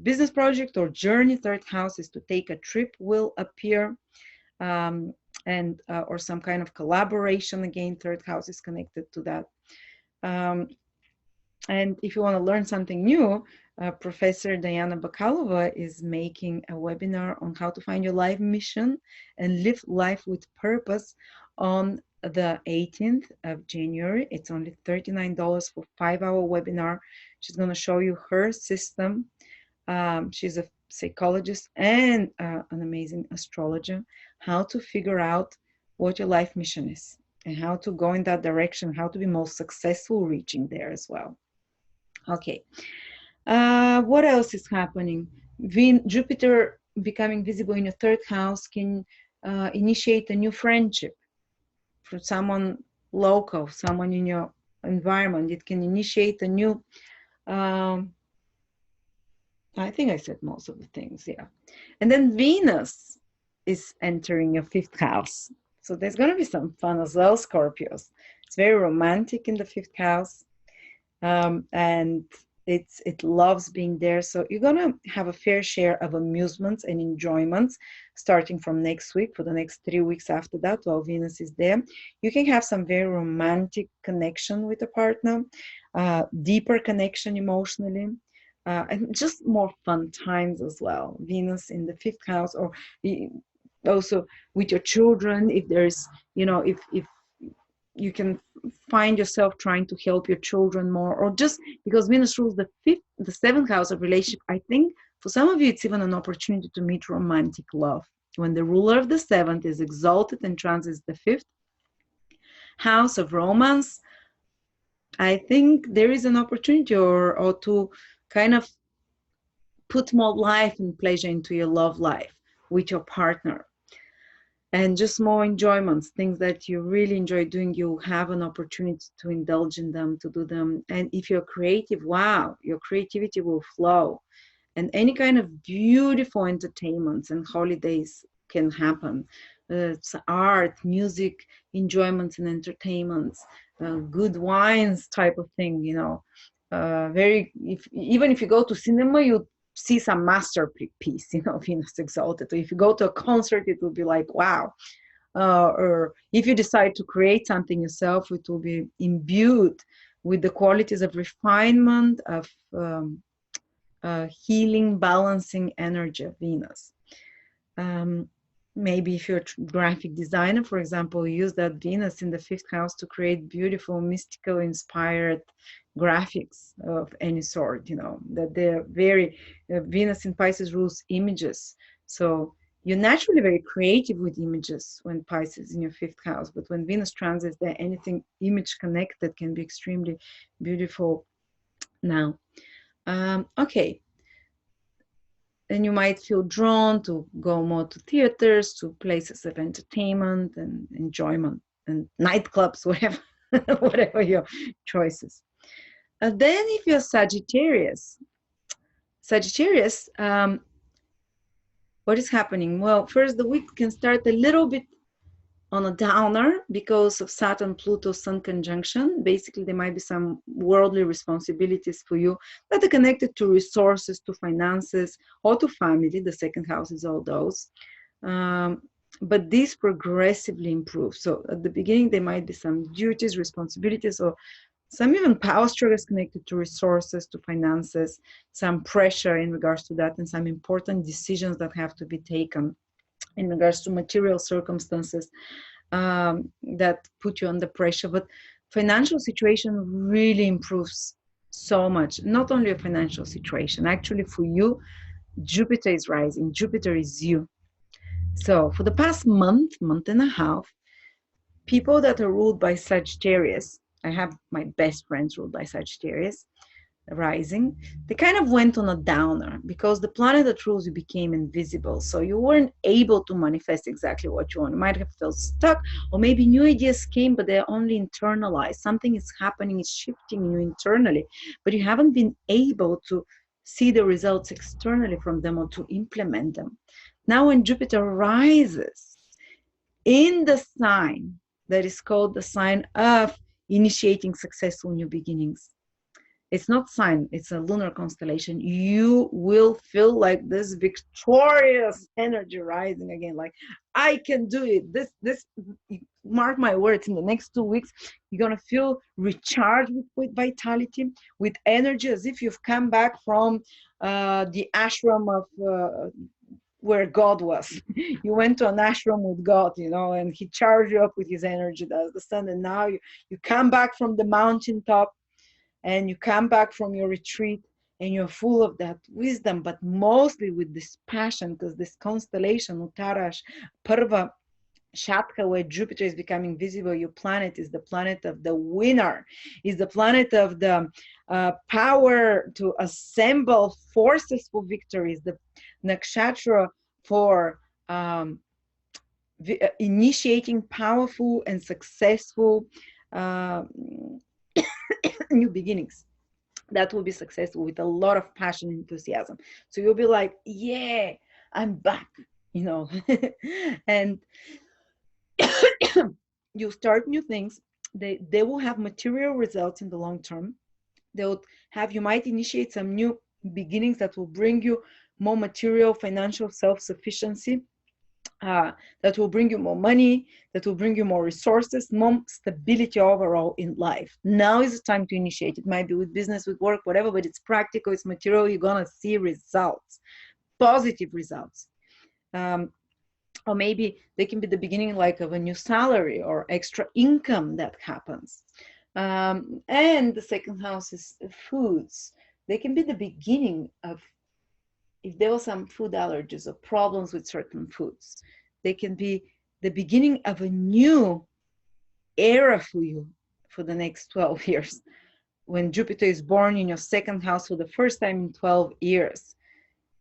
business project or journey. Third house is to take a trip will appear, and or some kind of collaboration. Again, third house is connected to that. And if you want to learn something new, Professor Diana Bakalova is making a webinar on how to find your life mission and live life with purpose on the 18th of January. It's only $39 for a 5-hour webinar. She's going to show you her system. She's a psychologist and an amazing astrologer, how to figure out what your life mission is and how to go in that direction, how to be most successful reaching there as well. Okay, what else is happening? Jupiter becoming visible in your third house can initiate a new friendship for someone local, someone in your environment. It can initiate a new, I think I said most of the things, yeah. And then Venus is entering your fifth house. So there's going to be some fun as well, Scorpios. It's very romantic in the fifth house. And it loves being there. So you're gonna have a fair share of amusements and enjoyments starting from next week for the next 3 weeks after that while Venus is there. You can have some very romantic connection with a partner, deeper connection emotionally, and just more fun times as well. Venus in the fifth house, or Also with your children, if there's, you know, if you can find yourself trying to help your children more, or just because Venus rules the seventh house of relationship. I think for some of you, it's even an opportunity to meet romantic love. When the ruler of the seventh is exalted and transits the fifth house of romance, I think there is an opportunity or to kind of put more life and pleasure into your love life with your partner, and just more enjoyments, things that you really enjoy doing. You have an opportunity to indulge in them, to do them. And if you're creative, wow, your creativity will flow. And any kind of beautiful entertainments and holidays can happen. It's art, music, enjoyments and entertainments, good wines type of thing, you know. Even if you go to cinema, you see some masterpiece, you know, Venus exalted. Or if you go to a concert, it will be like, wow. Or if you decide to create something yourself, it will be imbued with the qualities of refinement, of healing, balancing energy of Venus. Maybe if you're a graphic designer, for example, use that Venus in the fifth house to create beautiful, mystical, inspired graphics of any sort, you know, that they're very, Venus in Pisces rules images. So you're naturally very creative with images when Pisces is in your fifth house, but when Venus transits there, anything image connected can be extremely beautiful now. Okay. And you might feel drawn to go more to theaters, to places of entertainment and enjoyment, and nightclubs, whatever, whatever your choices. Then if you're Sagittarius, what is happening? Well, first, the week can start a little bit on a downer because of Saturn, Pluto, Sun conjunction. Basically, there might be some worldly responsibilities for you that are connected to resources, to finances, or to family. The second house is all those. But these progressively improve. So at the beginning, there might be some duties, responsibilities, or some even power struggles connected to resources, to finances, some pressure in regards to that, and some important decisions that have to be taken in regards to material circumstances that put you under pressure. But financial situation really improves so much. Not only a financial situation, actually for you, Jupiter is rising. Jupiter is you. So for the past month and a half, people that are ruled by Sagittarius, I have my best friends ruled by Sagittarius rising, they kind of went on a downer because the planet that rules you became invisible. So you weren't able to manifest exactly what you want. You might have felt stuck, or maybe new ideas came, but they're only internalized. Something is happening, it's shifting you internally, but you haven't been able to see the results externally from them or to implement them. Now, when Jupiter rises in the sign that is called the sign of initiating successful new beginnings, it's not sign, it's a lunar constellation, you will feel like this victorious energy rising again, like I can do it. This mark my words, in the next 2 weeks you're going to feel recharged with vitality, with energy, as if you've come back from the ashram of where God was. You went to an ashram with God, you know, and he charged you up with his energy, that's the sun. And now you come back from the mountaintop, and you come back from your retreat, and you're full of that wisdom, but mostly with this passion, because this constellation, Uttara Parva Shatka, where Jupiter is becoming visible, your planet is the planet of the winner, is the planet of the power to assemble forces for victories, the nakshatra for initiating powerful and successful new beginnings that will be successful with a lot of passion and enthusiasm. So you'll be like, yeah, I'm back, you know. And you start new things. They will have material results in the long term. They'll have, you might initiate some new beginnings that will bring you more material, financial self-sufficiency, that will bring you more money, that will bring you more resources, more stability overall in life. Now is the time to initiate. It might be with business, with work, whatever, but it's practical, it's material. You're going to see results, positive results. or maybe they can be the beginning like of a new salary or extra income that happens. And the second house is foods. They can be the beginning of, if there was some food allergies or problems with certain foods, they can be the beginning of a new era for you for the next 12 years. When Jupiter is born in your second house for the first time in 12 years,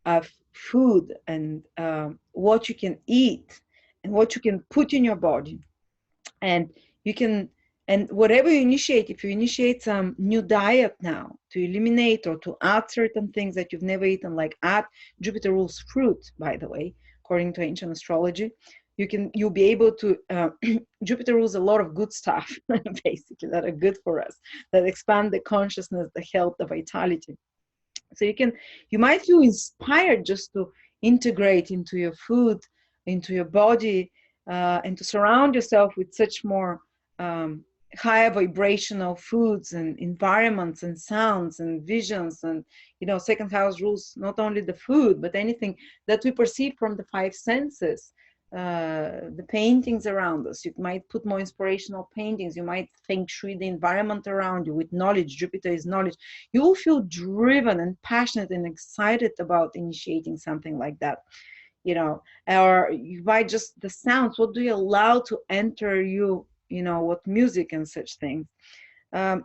of food and what you can eat and what you can put in your body. And you can, and whatever you initiate, if you initiate some new diet now to eliminate or to add certain things that you've never eaten, like add, Jupiter rules fruit, by the way, according to ancient astrology, you'll be able to, Jupiter rules a lot of good stuff, basically, that are good for us, that expand the consciousness, the health, the vitality. So you might feel inspired just to integrate into your food, into your body, and to surround yourself with such more higher vibrational foods and environments and sounds and visions. And, second house rules not only the food, but anything that we perceive from the five senses. The paintings around us, you might put more inspirational paintings, you might feng shui the environment around you with knowledge. Jupiter is knowledge. You will feel driven and passionate and excited about initiating something like that, or you might just the sounds, what do you allow to enter you, what music and such things. But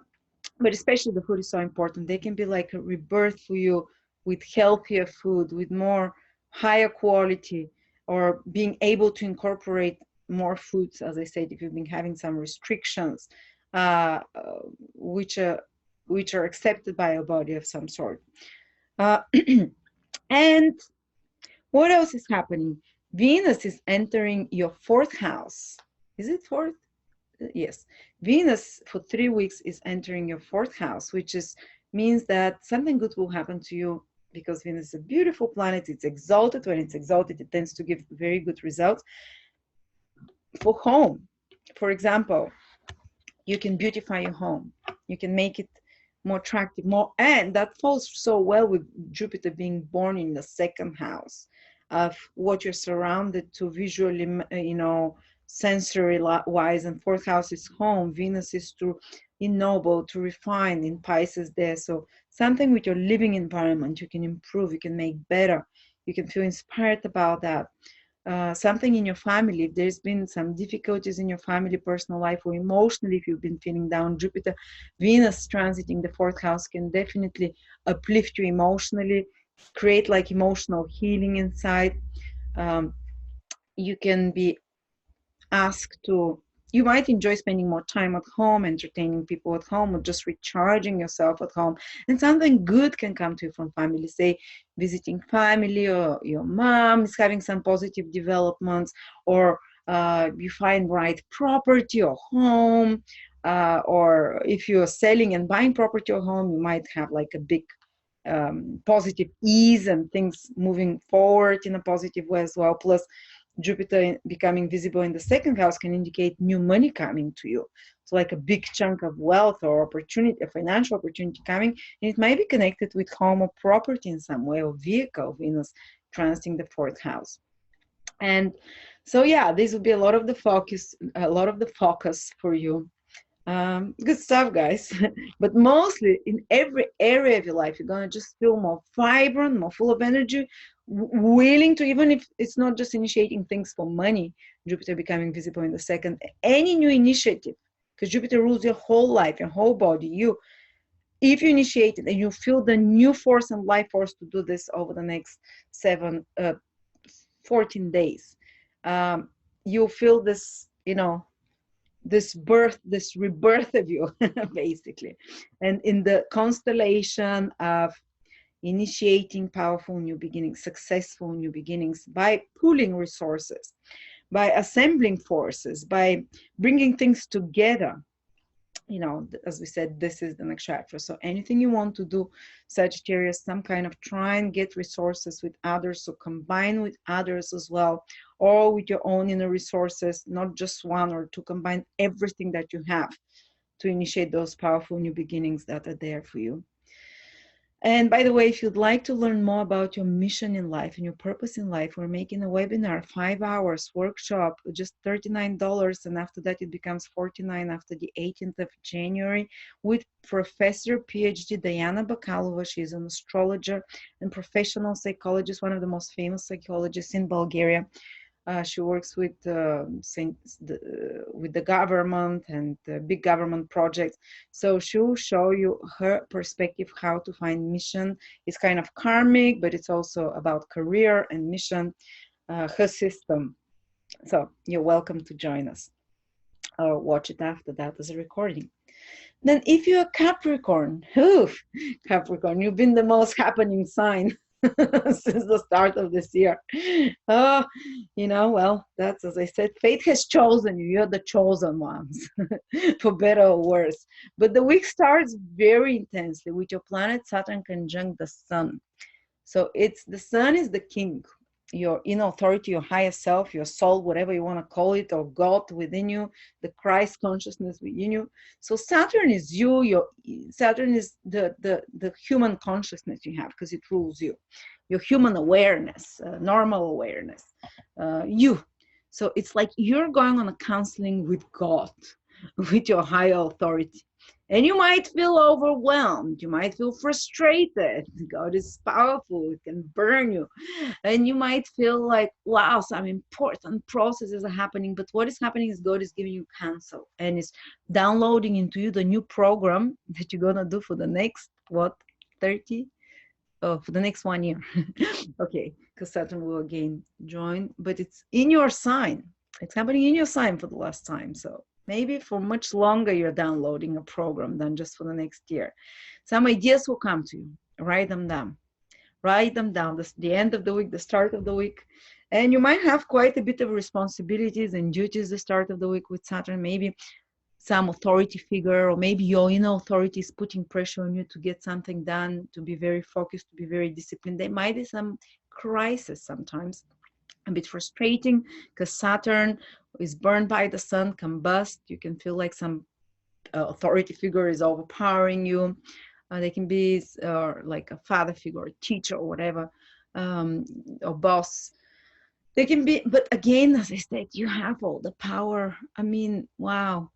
especially the food is so important. They can be like a rebirth for you with healthier food, with more higher quality, or being able to incorporate more foods, as I said, if you've been having some restrictions, which are accepted by your body of some sort. And what else is happening? Venus is entering your fourth house. Is it fourth? Yes. Venus for 3 weeks is entering your fourth house, which means that something good will happen to you, because Venus is a beautiful planet. It's exalted. When it's exalted, it tends to give very good results. For home, for example, you can beautify your home. You can make it more attractive, and that falls so well with Jupiter being born in the second house of what you're surrounded to visually, sensory wise, and fourth house is home. Venus is to ennoble, to refine in Pisces there. So something with your living environment, you can improve, you can make better, you can feel inspired about that. Something in your family, if there's been some difficulties in your family, personal life, or emotionally, if you've been feeling down, Jupiter, Venus transiting the fourth house can definitely uplift you emotionally, create like emotional healing inside. You can be asked to, you might enjoy spending more time at home, entertaining people at home, or just recharging yourself at home. And something good can come to you from family, say visiting family, or your mom is having some positive developments, or you find right property or home, or if you're selling and buying property or home, you might have like a big positive ease and things moving forward in a positive way as well. Plus, Jupiter becoming visible in the second house can indicate new money coming to you. So like a big chunk of wealth or opportunity, a financial opportunity coming, and it might be connected with home or property in some way, or vehicle, Venus transiting the fourth house. And so, yeah, this will be a lot of the focus for you. Good stuff, guys. But mostly in every area of your life, you're going to just feel more vibrant, more full of energy, willing to, even if it's not just initiating things for money, Jupiter becoming visible in the second, any new initiative, because Jupiter rules your whole life, your whole body. If you initiate it and you feel the new force and life force to do this over the next 14 days, you'll feel this, this rebirth of you, basically. And in the constellation of initiating powerful new beginnings, successful new beginnings, by pooling resources, by assembling forces, by bringing things together. As we said, this is the next chapter. So anything you want to do, Sagittarius, some kind of try and get resources with others, so combine with others as well, or with your own inner resources, not just one or two, combine everything that you have to initiate those powerful new beginnings that are there for you. And by the way, if you'd like to learn more about your mission in life and your purpose in life, we're making a webinar, 5 hours workshop, just $39. And after that, it becomes $49 after the 18th of January with Professor PhD Diana Bakalova. She's an astrologer and professional psychologist, one of the most famous psychologists in Bulgaria. She works with with the government and big government projects. So she'll show you her perspective how to find mission. It's kind of karmic, but it's also about career and mission, her system. So you're welcome to join us or watch it after that as a recording. Then if you're a Capricorn, Capricorn, you've been the most happening sign since the start of this year. Oh, well, that's, as I said, fate has chosen you. You're the chosen ones, for better or worse. But the week starts very intensely with your planet Saturn conjunct the sun. So the sun is the king, your inner authority, your higher self, your soul, whatever you want to call it, or God within you, the Christ consciousness within you. So Saturn is you. Saturn is the human consciousness you have because it rules you, your human awareness, normal awareness, you. So it's like you're going on a counseling with God, with your higher authority. And you might feel overwhelmed. You might feel frustrated. God is powerful. It can burn you. And you might feel like, wow, some important processes are happening. But what is happening is God is giving you counsel and is downloading into you the new program that you're going to do for the next, 30? Oh, for the next 1 year. Okay, because Saturn will again join. But it's in your sign. It's happening in your sign for the last time. So maybe for much longer you're downloading a program than just for the next year. Some ideas will come to you. Write them down. Write them down. This, the end of the week, the start of the week. And you might have quite a bit of responsibilities and duties the start of the week with Saturn. Maybe some authority figure, or maybe your inner authority is putting pressure on you to get something done, to be very focused, to be very disciplined. There might be some crisis sometimes. A bit frustrating because Saturn is burned by the sun, combust. You can feel like some authority figure is overpowering you. They can be like a father figure, a teacher, or whatever, or boss. They can be, but again, as I said, you have all the power. I mean, wow.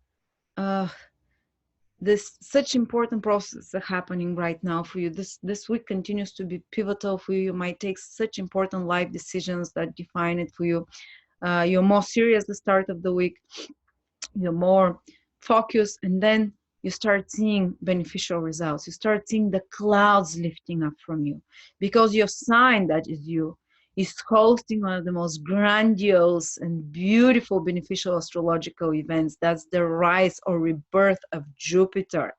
Such important processes are happening right now for you. This week continues to be pivotal for you. You might take such important life decisions that define it for you. You're more serious the start of the week. You're more focused, and then you start seeing beneficial results. You start seeing the clouds lifting up from you because your sign, that is you, is hosting one of the most grandiose and beautiful beneficial astrological events. That's the rise or rebirth of Jupiter.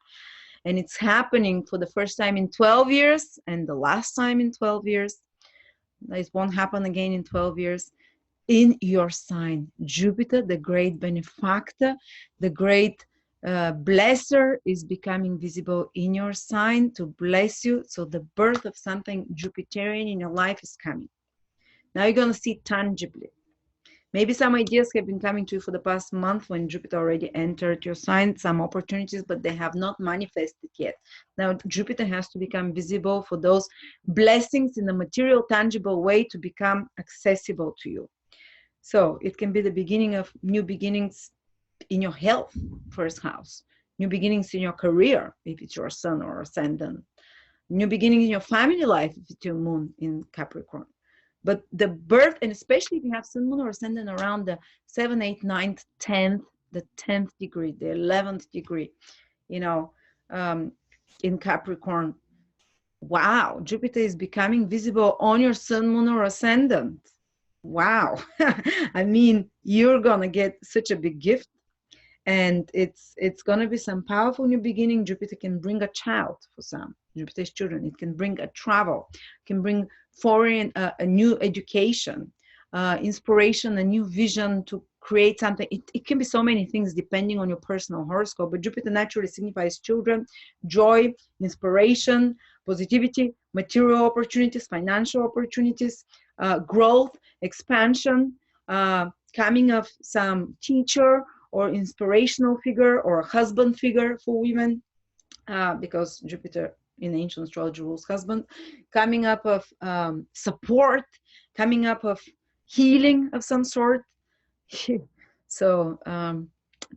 And it's happening for the first time in 12 years and the last time in 12 years. It won't happen again in 12 years. In your sign, Jupiter, the great benefactor, the great blesser, is becoming visible in your sign to bless you. So the birth of something Jupiterian in your life is coming. Now you're going to see it tangibly. Maybe some ideas have been coming to you for the past month when Jupiter already entered your sign, some opportunities, but they have not manifested yet. Now Jupiter has to become visible for those blessings in a material, tangible way to become accessible to you. So it can be the beginning of new beginnings in your health, first house, new beginnings in your career, if it's your sun or ascendant, new beginnings in your family life, if it's your moon in Capricorn. But the birth, and especially if you have sun, moon, or ascendant around the 7th, 8th, 9th, 10th, the 10th degree, the 11th degree, in Capricorn, wow, Jupiter is becoming visible on your sun, moon, or ascendant. Wow. I mean, you're going to get such a big gift, and it's going to be some powerful new beginning. Jupiter can bring a child for some. Jupiter's children. It can bring a travel, can bring foreign, a new education, inspiration, a new vision to create something. It can be so many things depending on your personal horoscope, but Jupiter naturally signifies children, joy, inspiration, positivity, material opportunities, financial opportunities, growth, expansion, coming of some teacher or inspirational figure or a husband figure for women, because Jupiter in ancient astrology rules husband, coming up of support, coming up of healing of some sort. So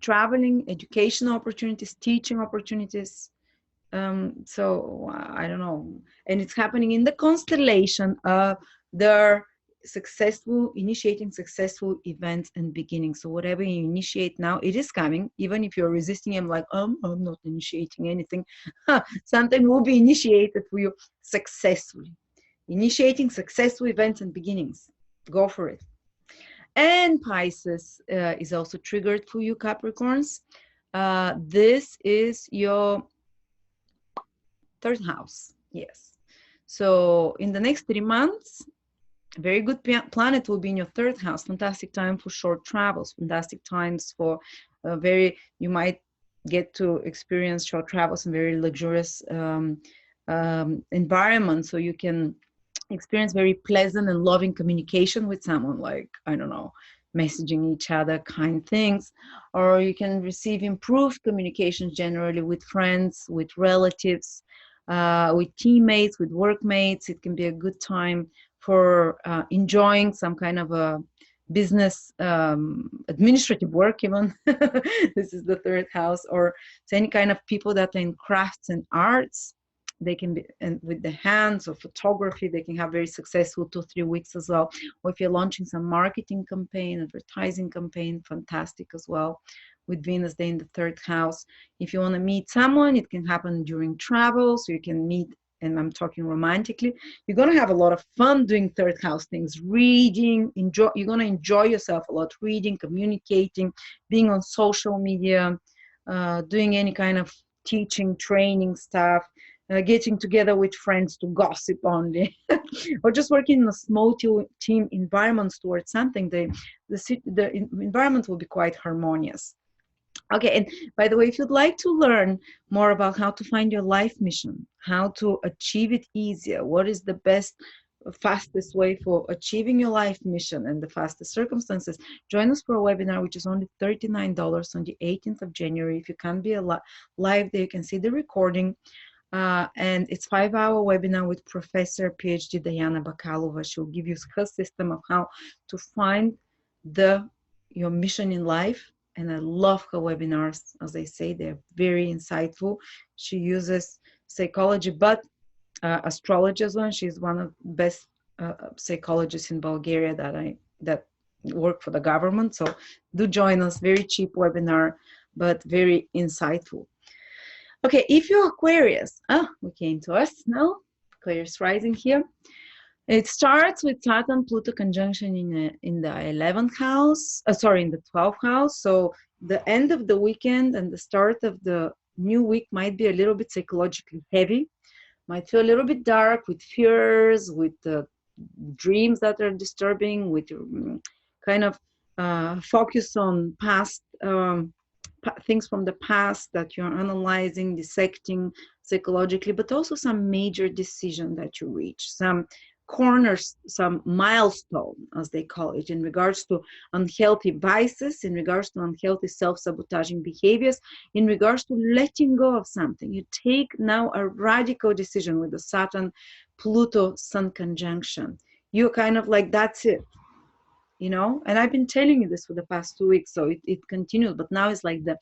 traveling, educational opportunities, teaching opportunities. So I don't know, and it's happening in the constellation of their initiating successful events and beginnings. So whatever you initiate now, it is coming. Even if you're resisting, I'm like, I'm not initiating anything. Something will be initiated for you successfully. Initiating successful events and beginnings. Go for it. And Pisces is also triggered for you, Capricorns. This is your third house. Yes. So in the next 3 months, very good planet will be in your third house. Fantastic time for short travels. Fantastic times for you might get to experience short travels in very luxurious environment. So you can experience very pleasant and loving communication with someone, like, I don't know, messaging each other, kind things. Or you can receive improved communications generally with friends, with relatives, with teammates, with workmates. It can be a good time for enjoying some kind of a business administrative work even. This is the third house. Or it's any kind of people that are in crafts and arts. They can be, and with the hands or photography, they can have very successful 2-3 weeks as well. Or if you're launching some marketing campaign, advertising campaign, fantastic as well, with Venus Day in the third house. If you want to meet someone, it can happen during travel. So you can meet, and I'm talking romantically. You're going to have a lot of fun doing third house things, reading, you're going to enjoy yourself a lot, reading, communicating, being on social media, doing any kind of teaching, training stuff, getting together with friends to gossip only, or just working in a small team environments towards something. The environment will be quite harmonious. Okay, and by the way, if you'd like to learn more about how to find your life mission, how to achieve it easier, what is the best, fastest way for achieving your life mission and the fastest circumstances, join us for a webinar, which is only $39 on the 18th of January. If you can't be live there, you can see the recording. And it's 5-hour webinar with Professor PhD Diana Bakalova. She'll give you her system of how to find your mission in life. And I love her webinars. As I say, they're very insightful. She uses psychology, but astrology as well. She's one of the best psychologists in Bulgaria that work for the government. So do join us. Very cheap webinar, but very insightful. Okay, if you're Aquarius, we came to us now. Aquarius rising here. It starts with Saturn Pluto conjunction in the 11th house, in the 12th house. So the end of the weekend and the start of the new week might be a little bit psychologically heavy, might feel a little bit dark, with fears, with dreams that are disturbing, with kind of focus on past things from the past that you're analyzing, dissecting psychologically, but also some major decision that you reach, some corners, some milestone, as they call it, in regards to unhealthy vices, in regards to unhealthy self-sabotaging behaviors, in regards to letting go of something. You take now a radical decision with the Saturn Pluto Sun conjunction. You're kind of like, that's it. You know, and I've been telling you this for the past 2 weeks, so it continues, but now it's like the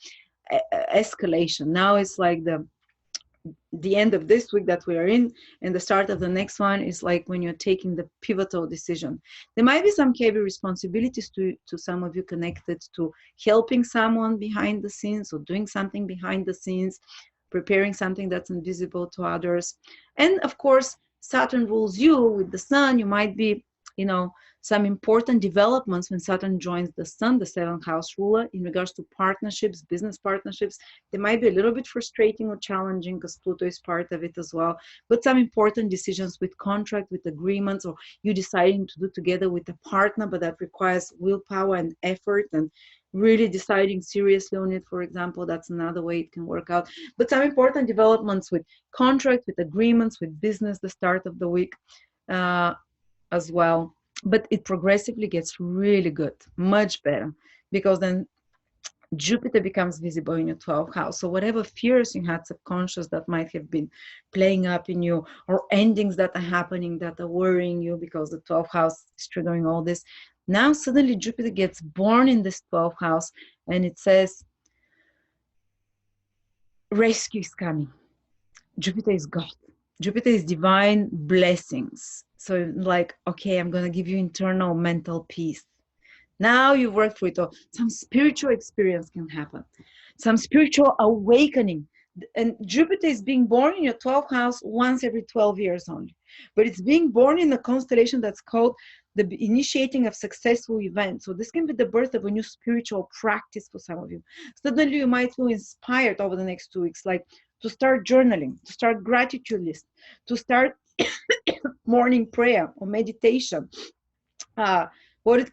escalation. Now it's like the end of this week that we are in, and the start of the next one is like when you're taking the pivotal decision. There might be some heavy responsibilities to some of you connected to helping someone behind the scenes, or doing something behind the scenes, preparing something that's invisible to others. And of course, Saturn rules you with the Sun. You might be, you know, some important developments when Saturn joins the Sun, the 7th house ruler, in regards to partnerships, business partnerships. They might be a little bit frustrating or challenging because Pluto is part of it as well. But some important decisions with contract, with agreements, or you deciding to do together with a partner, but that requires willpower and effort, and really deciding seriously on it, for example. That's another way it can work out. But some important developments with contract, with agreements, with business, the start of the week as well. But it progressively gets really good, much better, because then Jupiter becomes visible in your 12th house. So whatever fears you had subconscious that might have been playing up in you, or endings that are happening that are worrying you because the 12th house is triggering all this. Now suddenly Jupiter gets born in this 12th house, and it says, rescue is coming. Jupiter is God. Jupiter is divine blessings. So like, okay, I'm going to give you internal mental peace. Now you've worked through it all. Some spiritual experience can happen. Some spiritual awakening. And Jupiter is being born in your 12th house once every 12 years only. But it's being born in a constellation that's called the initiating of successful events. So this can be the birth of a new spiritual practice for some of you. Suddenly you might feel inspired over the next 2 weeks, like to start journaling, to start gratitude list, to start morning prayer or meditation. What it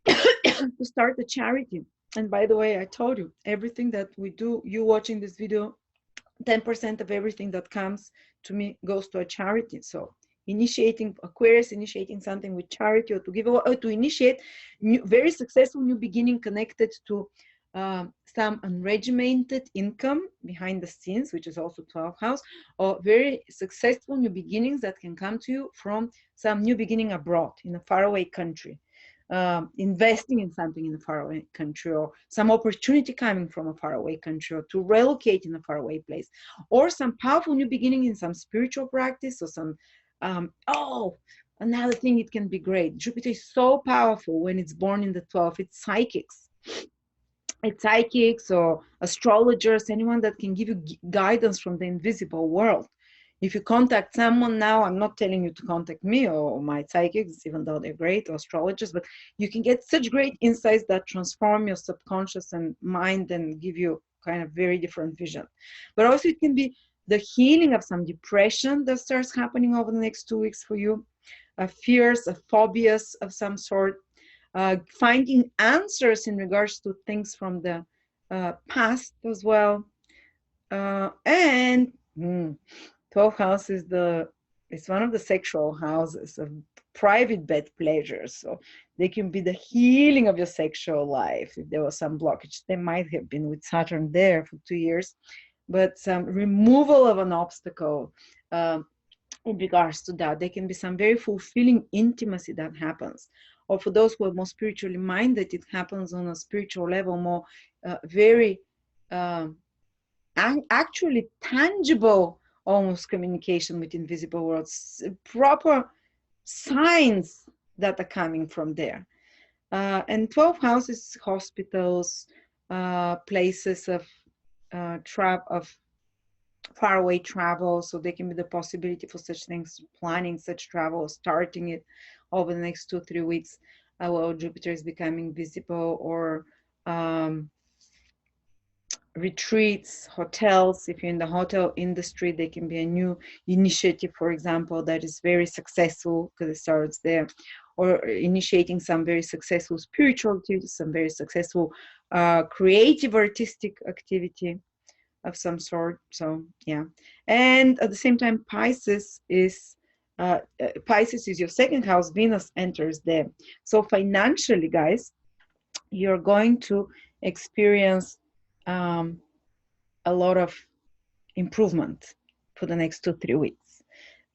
to start a charity. And by the way, I told you, everything that we do, you watching this video, 10% of everything that comes to me goes to a charity. So initiating Aquarius, initiating something with charity, or to give, or to initiate very successful new beginning connected to some unregimented income behind the scenes, which is also 12th house, or very successful new beginnings that can come to you from some new beginning abroad in a faraway country. Investing in something in a faraway country, or some opportunity coming from a faraway country, or to relocate in a faraway place, or some powerful new beginning in some spiritual practice, or some another thing. It can be great. Jupiter is so powerful when it's born in the 12th. It's psychics or astrologers, anyone that can give you guidance from the invisible world. If you contact someone now, I'm not telling you to contact me or my psychics, even though they're great, or astrologers, but you can get such great insights that transform your subconscious and mind and give you kind of very different vision. But also it can be the healing of some depression that starts happening over the next 2 weeks for you, fears, phobias of some sort, finding answers in regards to things from the past as well. And 12th house is it's one of the sexual houses of private bed pleasures. So they can be the healing of your sexual life. If there was some blockage, there might have been with Saturn there for 2 years, but some removal of an obstacle in regards to that. There can be some very fulfilling intimacy that happens. Or for those who are more spiritually minded, it happens on a spiritual level, more very actually tangible, almost communication with invisible worlds, proper signs that are coming from there. And 12 houses, hospitals, places of faraway travel. So there can be the possibility for such things, planning such travel, starting it over the next 2-3 weeks while Jupiter is becoming visible, or retreats, hotels. If you're in the hotel industry, there can be a new initiative, for example, that is very successful because it starts there, or initiating some very successful spiritual activity, some very successful creative artistic activity of some sort. So yeah. And at the same time, Pisces is your second house. Venus enters there. So financially, guys, you're going to experience a lot of improvement for the next 2-3 weeks.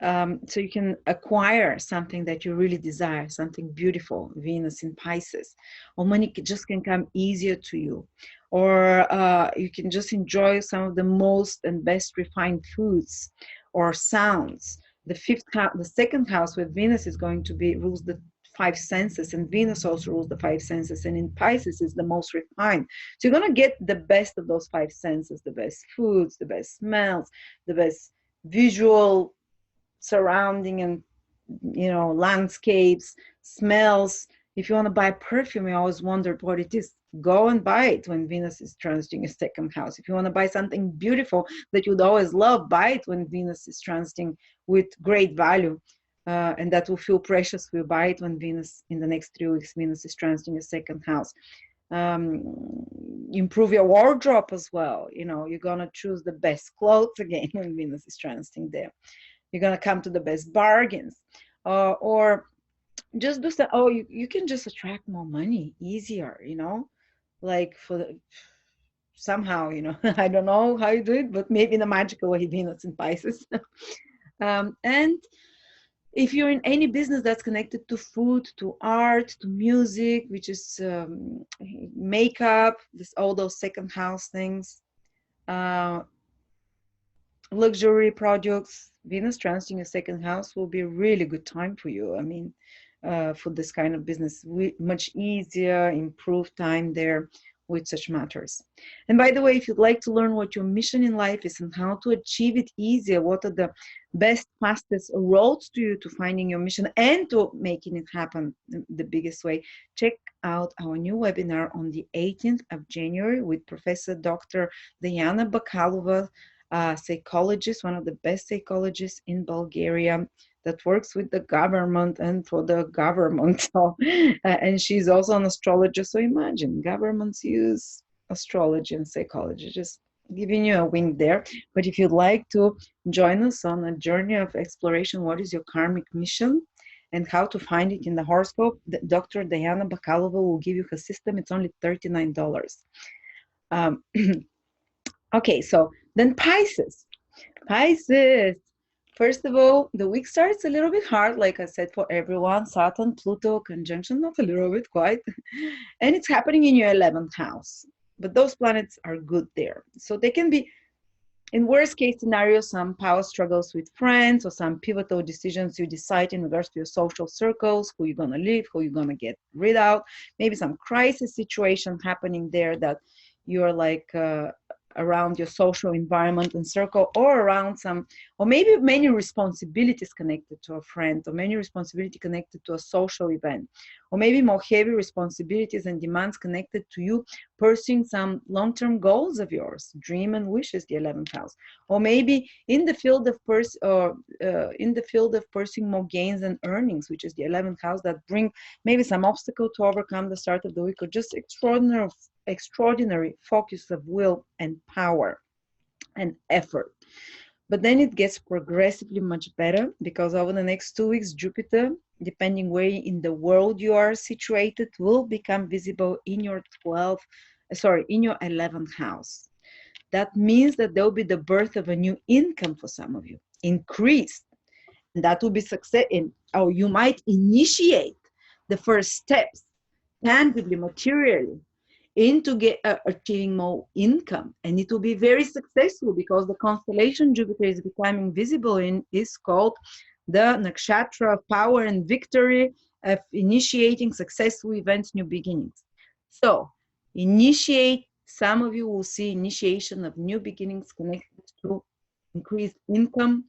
So you can acquire something that you really desire, something beautiful, Venus in Pisces, or money just can come easier to you, or you can just enjoy some of the most and best refined foods or sounds. The second house with Venus is going to be rules the 5 senses, and Venus also rules the 5 senses, and in Pisces is the most refined. So you're going to get the best of those 5 senses, the best foods, the best smells, the best visual surrounding, and landscapes, smells. If you want to buy perfume, I always wondered what it is. Go and buy it when Venus is transiting your second house. If you want to buy something beautiful that you'd always love, buy it when Venus is transiting with great value. And that will feel precious for you. Buy it when Venus, in the next 3 weeks, Venus is transiting your second house. Improve your wardrobe as well. You're going to choose the best clothes again when Venus is transiting there. You're going to come to the best bargains, or just do some, you can just attract more money easier, like somehow, I don't know how you do it, but maybe in a magical way, Venus in Pisces. And if you're in any business that's connected to food, to art, to music, which is makeup, all those second house things, uh, luxury products, Venus transiting your second house will be a really good time for you. I mean, for this kind of business, much easier, improved time there with such matters. And by the way, if you'd like to learn what your mission in life is and how to achieve it easier, what are the best, fastest roads to you to finding your mission and to making it happen the biggest way, check out our new webinar on the 18th of January with Professor Dr. Diana Bakalova, psychologist, one of the best psychologists in Bulgaria that works with the government and for the government. So, and she's also an astrologer. So imagine governments use astrology and psychology, just giving you a wink there. But if you'd like to join us on a journey of exploration, what is your karmic mission and how to find it in the horoscope, Dr. Diana Bakalova will give you her system. It's only $39. Okay, so then Pisces. Pisces. First of all, the week starts a little bit hard, like I said, for everyone. Saturn, Pluto conjunction, not a little bit, quite. And it's happening in your 11th house. But those planets are good there. So they can be, in worst case scenario, some power struggles with friends or some pivotal decisions you decide in regards to your social circles, who you're going to leave, who you're going to get rid of. Maybe some crisis situation happening there that you're like around your social environment and circle, or around some, or maybe many responsibilities connected to a friend, or many responsibility connected to a social event, or maybe more heavy responsibilities and demands connected to you pursuing some long-term goals of yours, dream and wishes, the 11th house, or maybe in the field of pursuing more gains and earnings, which is the 11th house, that bring maybe some obstacle to overcome the start of the week, or just extraordinary focus of will and power and effort. But then it gets progressively much better, because over the next 2 weeks, Jupiter, depending where in the world you are situated, will become visible in your 11th house. That means that there will be the birth of a new income for some of you, increased. And that will be success in, or you might initiate the first steps tangibly, materially, into achieving more income, and it will be very successful, because the constellation Jupiter is becoming visible in is called the nakshatra of power and victory, of initiating successful events, new beginnings. So some of you will see initiation of new beginnings connected to increased income,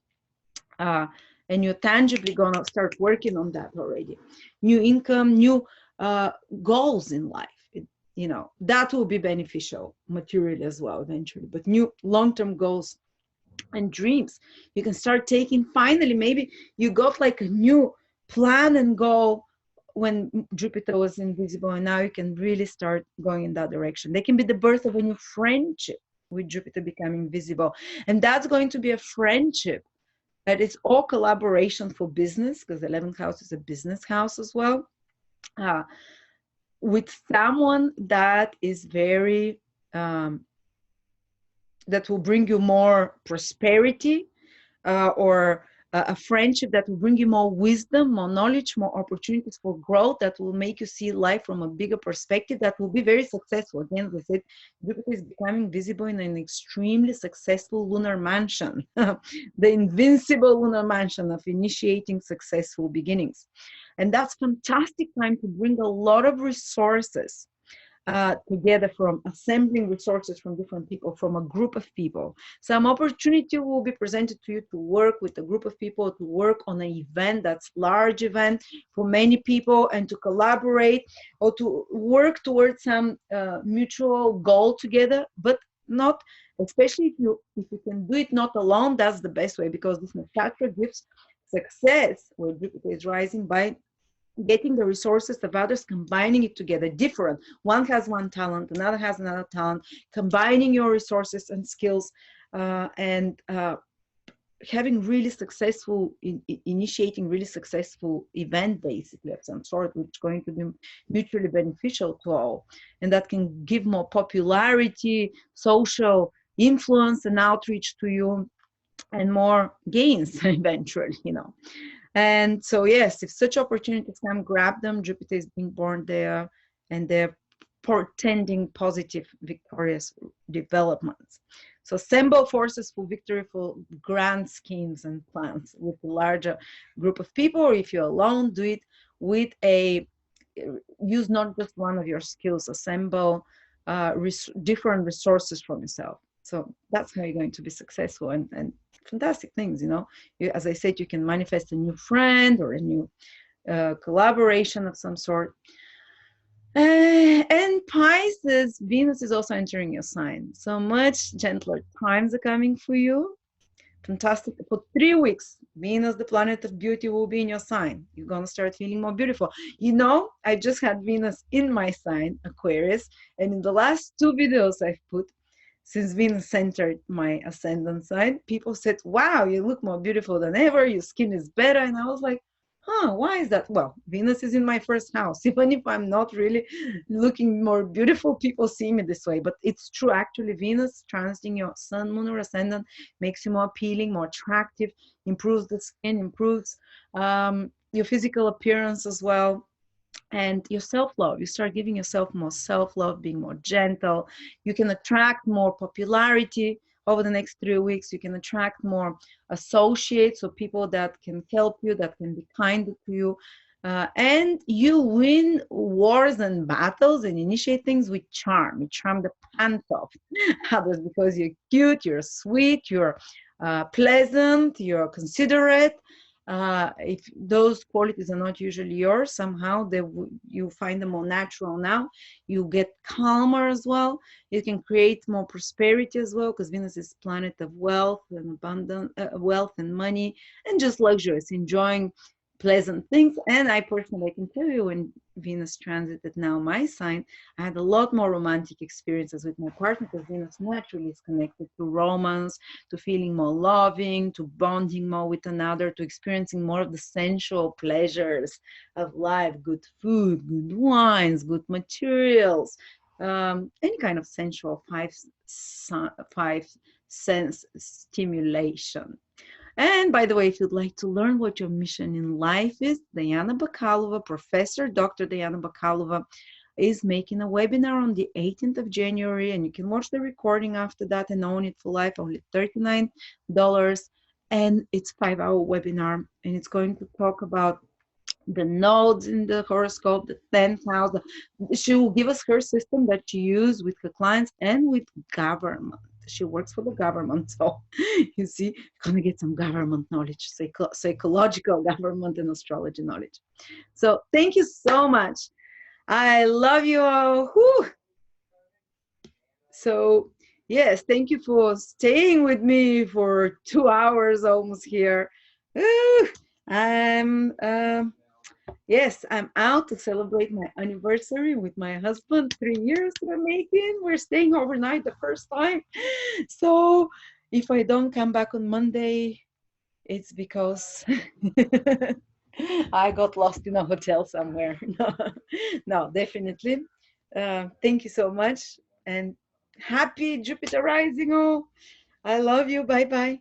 and you're tangibly going to start working on that already. New income, new goals in life. That will be beneficial materially as well eventually. But new long-term goals and dreams, you can start taking. Finally, maybe you got like a new plan and goal when Jupiter was invisible, and now you can really start going in that direction. They can be the birth of a new friendship with Jupiter becoming visible. And that's going to be a friendship that is all collaboration for business, because the 11th house is a business house as well. With someone that is very, that will bring you more prosperity, or a friendship that will bring you more wisdom, more knowledge, more opportunities for growth, that will make you see life from a bigger perspective, that will be very successful. Again, as I said, Jupiter is becoming visible in an extremely successful lunar mansion, the invincible lunar mansion of initiating successful beginnings. And that's fantastic time to bring a lot of resources together, from assembling resources from different people, from a group of people. Some opportunity will be presented to you to work with a group of people, to work on an event that's large event for many people, and to collaborate or to work towards some mutual goal together, but not, especially if you can do it not alone, that's the best way, because this nakshatra gives success where Jupiter is rising by getting the resources of others, combining it together. Different. One has one talent, another has another talent, combining your resources and skills, and having really successful, initiating really successful event, basically, of some sort, which is going to be mutually beneficial to all. And that can give more popularity, social influence and outreach to you, and more gains eventually, you know. And so, yes, if such opportunities come, grab them. Jupiter is being born there, and they're portending positive, victorious developments. So assemble forces for victory, for grand schemes and plans with a larger group of people, or if you're alone, do it with a, use not just one of your skills, assemble different resources from yourself. So that's how you're going to be successful, and fantastic things, you know. As I said, you can manifest a new friend or a new collaboration of some sort. And Pisces, Venus is also entering your sign. So much gentler times are coming for you. Fantastic. For 3 weeks, Venus, the planet of beauty, will be in your sign. You're going to start feeling more beautiful. You know, I just had Venus in my sign, Aquarius, and in the last 2 videos I've put, since Venus entered my ascendant sign, people said, wow, you look more beautiful than ever. Your skin is better. And I was like, huh, why is that? Well, Venus is in my first house. Even if I'm not really looking more beautiful, people see me this way. But it's true, actually, Venus transiting your sun, moon, or ascendant makes you more appealing, more attractive, improves the skin, improves your physical appearance as well. And your self-love, you start giving yourself more self-love, being more gentle. You can attract more popularity over the next 3 weeks. You can attract more associates, or people that can help you, that can be kind to you. And you win wars and battles and initiate things with charm. You charm the pants off others because you're cute, you're sweet, you're pleasant, you're considerate. If those qualities are not usually yours, somehow you find them more natural now. You get calmer as well. You can create more prosperity as well, because Venus is planet of wealth and abundance, wealth and money, and just luxurious, enjoying pleasant things. And I personally can tell you, when Venus transited now my sign, I had a lot more romantic experiences with my partner, because Venus naturally is connected to romance, to feeling more loving, to bonding more with another, to experiencing more of the sensual pleasures of life, good food, good wines, good materials, any kind of sensual five sense stimulation. And by the way, if you'd like to learn what your mission in life is, Diana Bakalova, Professor Dr. Diana Bakalova, is making a webinar on the 18th of January, and you can watch the recording after that and own it for life, only $39. And it's a 5-hour webinar, and it's going to talk about the nodes in the horoscope, the 10th house. She will give us her system that she uses with her clients and with government. She works for the government, so you see, you're gonna get some government knowledge, psychological government and astrology knowledge. So thank you so much. I love you all. Whew. So yes, thank you for staying with me for 2 hours almost here. I'm yes, I'm out to celebrate my anniversary with my husband. 3 years we're making. We're staying overnight the first time. So if I don't come back on Monday, it's because I got lost in a hotel somewhere. No, definitely. Thank you so much. And happy Jupiter rising. Oh, I love you. Bye-bye.